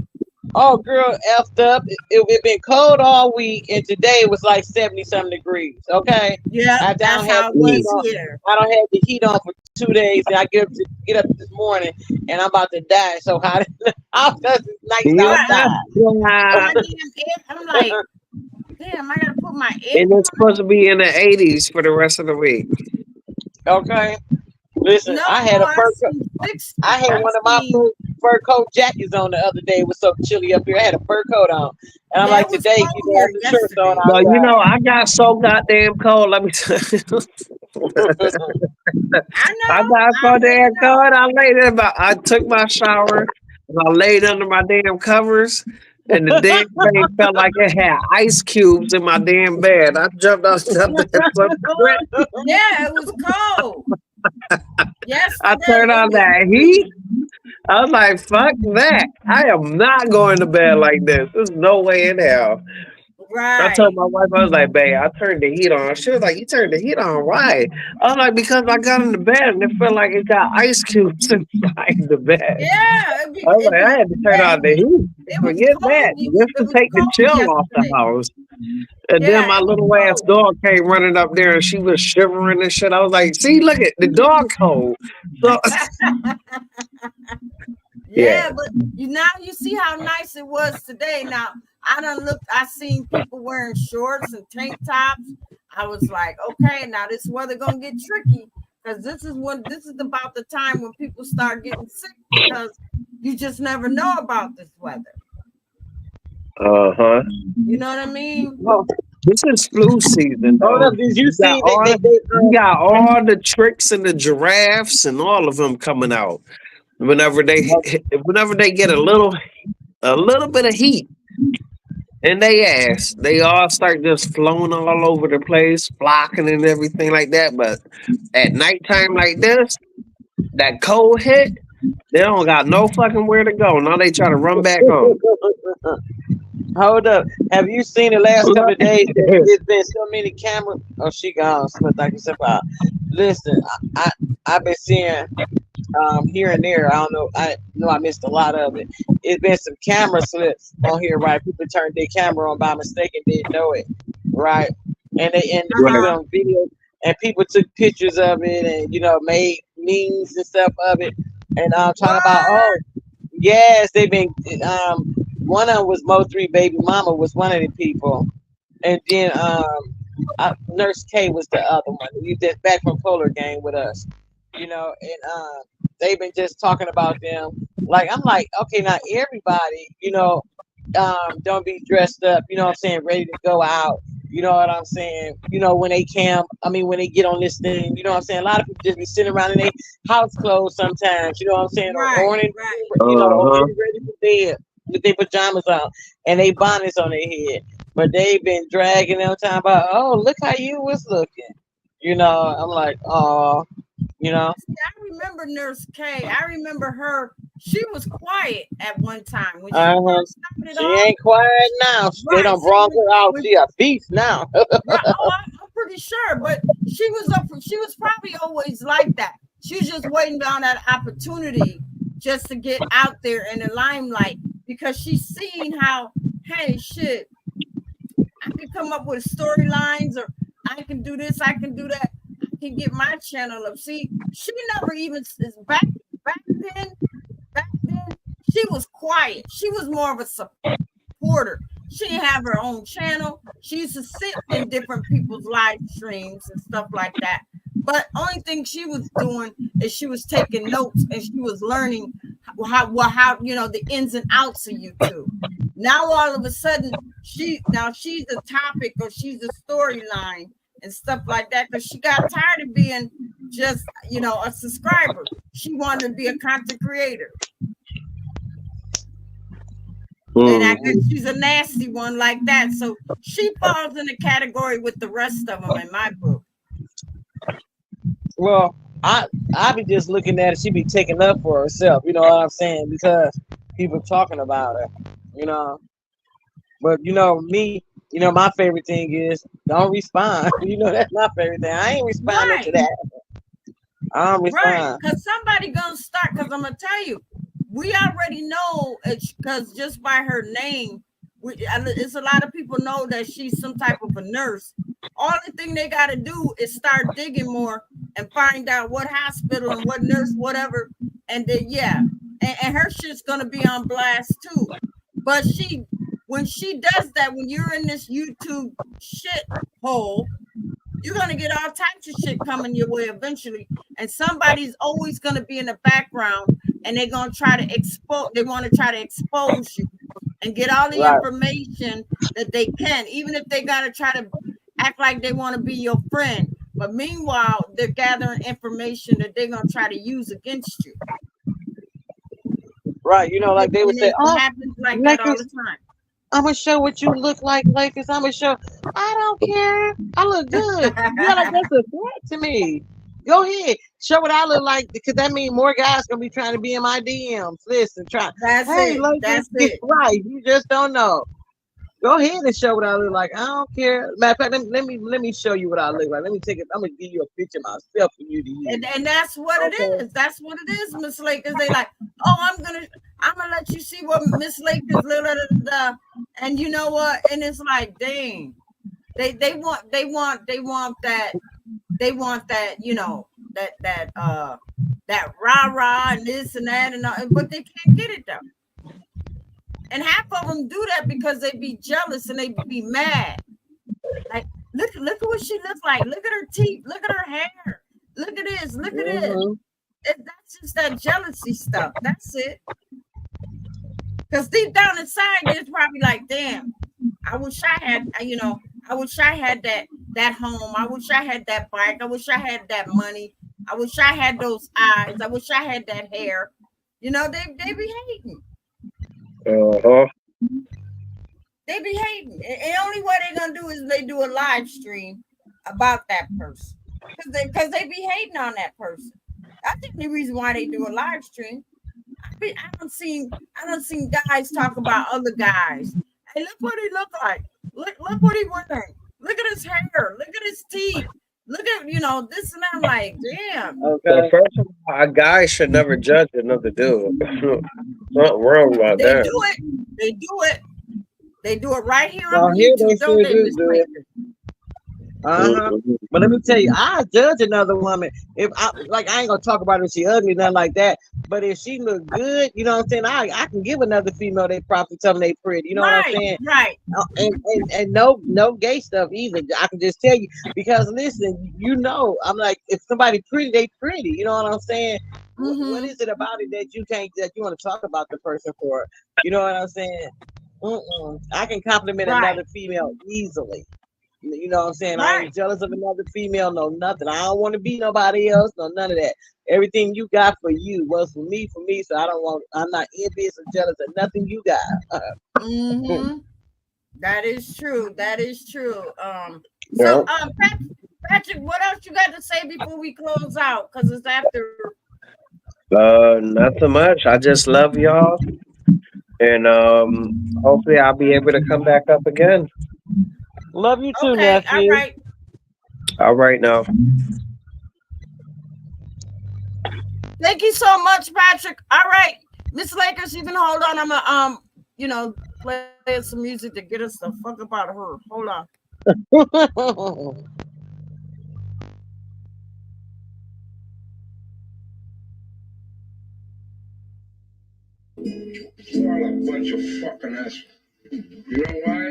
Oh, girl, effed up. It been cold all week, and today it was like 70-something degrees. Okay. Yeah, that's how it was here. I don't have the heat on for 2 days, and I get up this morning, and I'm about to die. So how does it nice outside? I'm like, damn, I gotta put my And it's supposed to be in the 80s for the rest of the week. Okay. Listen, I had a fur coat. I had one of my fur coat jackets on the other day. It was so chilly up here. I had a fur coat on. And I'm like, today, you have the shirts on. Well, I got so goddamn cold. Let me tell you. I got so damn cold. I took my shower and I laid under my damn covers. And the damn thing felt like it had ice cubes in my damn bed. I jumped out there. Yeah, it was cold. Yes, I turned on that heat. I was like, fuck that. I am not going to bed like this. There's no way in hell. Right. I told my wife, I was like, babe, I turned the heat on. She was like, you turned the heat on? Why? I was like, because I got in the bed and it felt like it got ice cubes inside the bed. Yeah. I was like, I had to turn on the heat. Forget that. Just to take the chill off the house. And then my little ass dog came running up there and she was shivering and shit. I was like, see, look at the dog cold. So, yeah, but now you see how nice it was today. Now I seen people wearing shorts and tank tops. I was like, okay, now this weather gonna get tricky because this is about the time when people start getting sick because you just never know about this weather. You know what I mean? Well, this is flu season. Hold up, did you see you got all the tricks and the giraffes and all of them coming out whenever they get a little bit of heat in their ass. They all start just flowing all over the place, flocking and everything like that. But at nighttime like this, that cold hit, they don't got no fucking where to go. Now they try to run back home. Hold up. Have you seen the last couple of days? There's been so many cameras. Oh, she gone. Listen, I've been seeing here and there. I don't know. I know I missed a lot of it. It's been some camera slips on here, right? People turned their camera on by mistake and didn't know it. right? And they Right. put on video, and people took pictures of it, and made memes and stuff of it, and talking about yes, they've been one of them was Mo3 baby mama was one of the people, and then Nurse K was the other one. You did back from Polar Game with us, and they've been just talking about them. Like I'm like, okay, not everybody, don't be dressed up, what I'm saying, ready to go out. You know what I'm saying? When they when they get on this thing, what I'm saying? A lot of people just be sitting around in their house clothes sometimes, you know what I'm saying? Or right. or getting ready for bed with their pajamas on and they bonnets on their head. But they've been dragging them talking about, oh, look how you was looking. I'm like, oh, See, I remember Nurse K. I remember her. She was quiet at one time when she first started she off. ain't quiet now. They Right, done she brought was- her out. when- She a beast now. I'm pretty sure, but she was probably always like that. She was just waiting on that opportunity just to get out there in the limelight because she's seen how, hey, shit, I can come up with storylines, or I can do this, I can do that, I can get my channel up. See, she never even back then. She was quiet. She was more of a supporter. She didn't have her own channel. She used to sit in different people's live streams and stuff like that. But only thing she was doing is she was taking notes and she was learning how the ins and outs of YouTube. Now all of a sudden she's a topic or she's a storyline and stuff like that because she got tired of being just a subscriber. She wanted to be a content creator. And I guess she's a nasty one like that. So she falls in the category with the rest of them in my book. Well, I be just looking at it. She be taking up for herself. You know what I'm saying? Because people talking about her. But me. My favorite thing is don't respond. That's my favorite thing. I ain't responding to that. I don't respond. Right, because somebody gonna start. Because I'm gonna tell you, we already know it's because just by her name, it's a lot of people know that she's some type of a nurse. All the thing they got to do is start digging more and find out what hospital and what nurse, whatever. And then, and her shit's going to be on blast too. But when she does that, when you're in this YouTube shit hole, you're going to get all types of shit coming your way eventually. And somebody's always going to be in the background and they're going to try to expose you and get all the information that they can, even if they got to try to act like they want to be your friend. But meanwhile, they're gathering information that they're going to try to use against you. Right. Like they would say, it happens like that all the time. I'm going to show what you look like, Lakers. I'm going to show. I don't care. I look good. That's a threat to me. Go ahead. Show what I look like because that means more guys going to be trying to be in my DMs. Listen, That's it. Right. You just don't know. Go ahead and show what I look like. I don't care. Matter of fact, let me show you what I look like. Let me take it. I'm gonna give you a picture of myself for you to use. And that's what it is. That's what it is, Miss Lakers. They like, oh, I'm gonna let you see what Miss Lakers and you know what? And it's like, dang, they want that, that rah-rah and this and that and all, but they can't get it though. And half of them do that because they be jealous and they be mad. Like, look at what she looks like. Look at her teeth. Look at her hair. Look at this. Look at this. That's just that jealousy stuff. That's it. Because deep down inside, it's probably like, damn, I wish I had that home. I wish I had that bike. I wish I had that money. I wish I had those eyes. I wish I had that hair. They be hating. They be hating. And the only way they're gonna do is they do a live stream about that person. Because they be hating on that person. That's the only reason why they do a live stream. I don't seen guys talk about other guys. Hey, look what he look like. Look what he wearing. Look at his hair. Look at his teeth. Look at this and that. I'm like, damn. Okay. First of all, a guy should never judge another dude. Not wrong about They that. do it. They do it. They do it right here Well, on here YouTube. they Don't they, still Miss do it. Lakers? Uh-huh. But let me tell you, I judge another woman if I ain't gonna talk about her if she ugly, nothing like that. But if she look good, you know what I'm saying? I can give another female they property, tell them they pretty. You know what I'm Right, saying? right. And no gay stuff either. I can just tell you because listen, you know, I'm like if somebody pretty, they pretty. You know what I'm saying? What is it about it that you can't that you want to talk about the person for? You know what I'm saying? I can compliment Right, another female easily. You know what I'm saying? I right. ain't jealous of another female, no nothing. I don't want to be nobody else, no none of that. Everything you got for you was for me, so I don't want I'm not envious or jealous of nothing you got. Mm-hmm. That is true. That is true. So Yeah. Patrick, what else you got to say before we close out? Because it's after. Not so much. I just love y'all, and hopefully I'll be able to come back up again. Love you too, Okay, all nephew. right. All right now. Thank you so much, Patrick. All right, Miss Lakers, you can hold on. I'm gonna play some music to get us the fuck up out of her. Hold on. You're all a bunch of fucking assholes. You know why?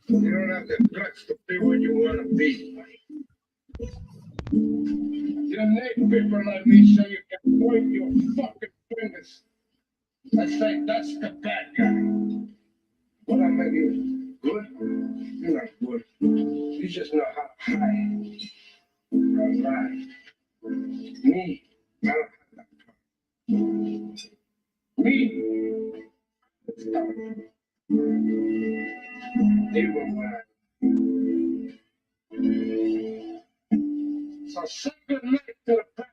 You don't have the guts to be what you want to be. You need people like me so you can point your fucking fingers and say, that's the bad guy. What I make you good? You're not good. You just know how to hide. Right. Me, I don't have that problem. Me, even when so say good night to the back.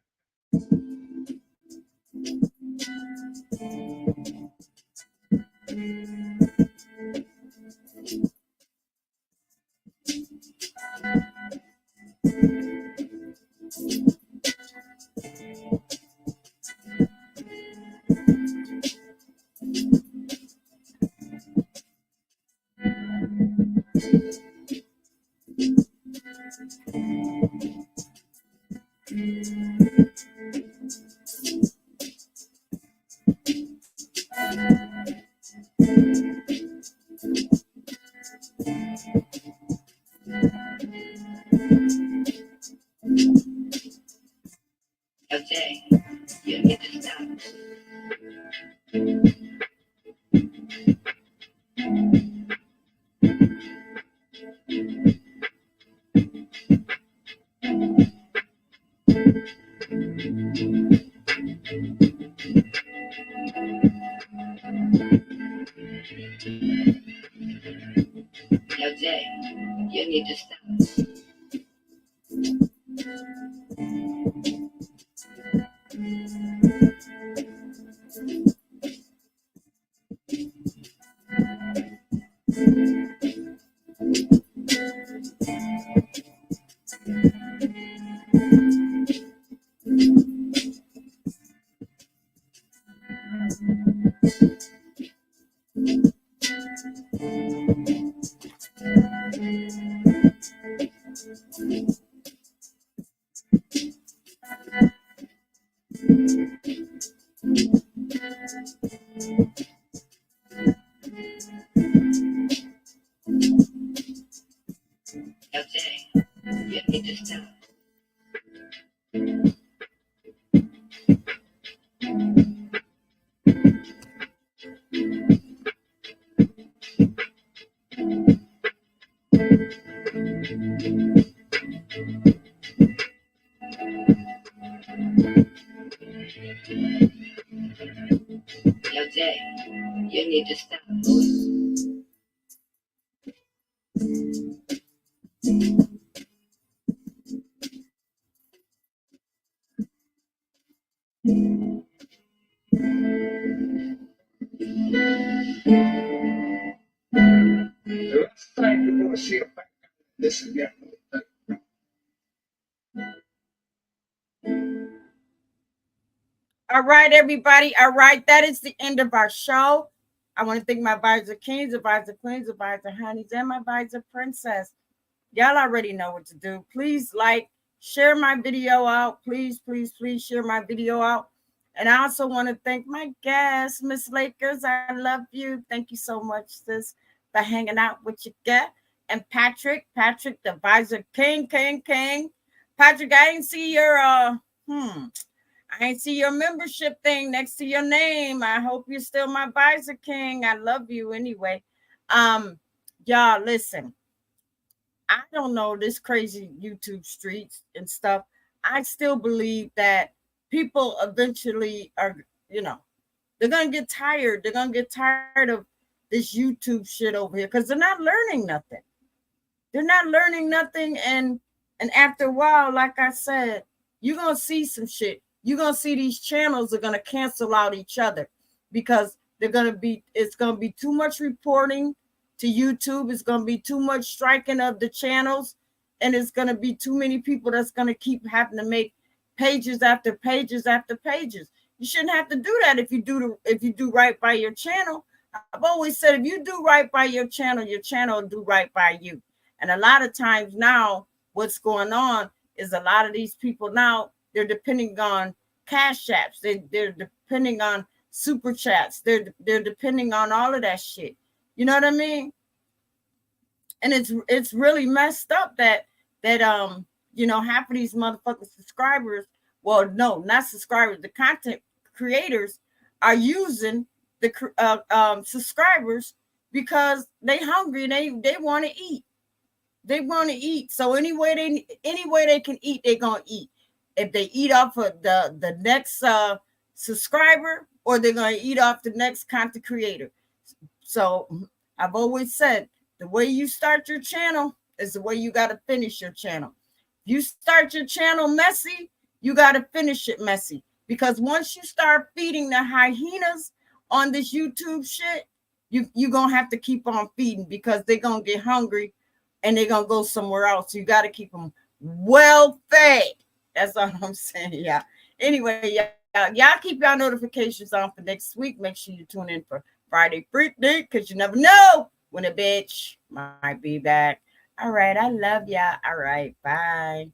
Okay, you need to stop. Okay, you need to stop. Okay, you need to stop. Okay, you need to stop. The last time you're going to see a back this again. All right, everybody. All right, that is the end of our show. I want to thank my advisor kings, advisor queens, advisor honeys, and my advisor princess. Y'all already know what to do. Please like, share my video out. Please, please, please share my video out. And I also want to thank my guest, Miss Lakers. I love you. Thank you so much, sis, for hanging out with your guest. And Patrick, the Visor King. Patrick, I ain't see your I ain't see your membership thing next to your name. I hope you're still my Visor King. I love you anyway. Y'all listen. I don't know this crazy YouTube streets and stuff. I still believe that people eventually are, they're gonna get tired. They're gonna get tired of this YouTube shit over here because they're not learning nothing. They're not learning nothing, and after a while, like I said, you're gonna see some shit. You're gonna see these channels are gonna cancel out each other because it's gonna be too much reporting to YouTube. It's gonna be too much striking of the channels, and it's gonna be too many people that's gonna keep having to make pages after pages after pages. You shouldn't have to do that if you do right by your channel. I've always said if you do right by your channel will do right by you. And a lot of times now, what's going on is a lot of these people now, they're depending on cash apps. They're depending on super chats. They're depending on all of that shit. You know what I mean? And it's really messed up that half of these motherfucking subscribers, well, no, not subscribers, the content creators are using the subscribers because they hungry and they want to eat. They want to eat. So any way they can eat, they're gonna eat. If they eat off of the next subscriber, or they're gonna eat off the next content creator. So I've always said the way you start your channel is the way you gotta finish your channel. You start your channel messy, you gotta finish it messy. Because once you start feeding the hyenas on this YouTube shit, you're gonna have to keep on feeding because they're gonna get hungry and they're gonna go somewhere else. So you got to keep them well fed. That's all I'm saying. Yeah. Anyway, y'all keep y'all notifications on for next week. Make sure you tune in for Friday Freaknik because you never know when a bitch might be back. All right. I love y'all. All right. Bye.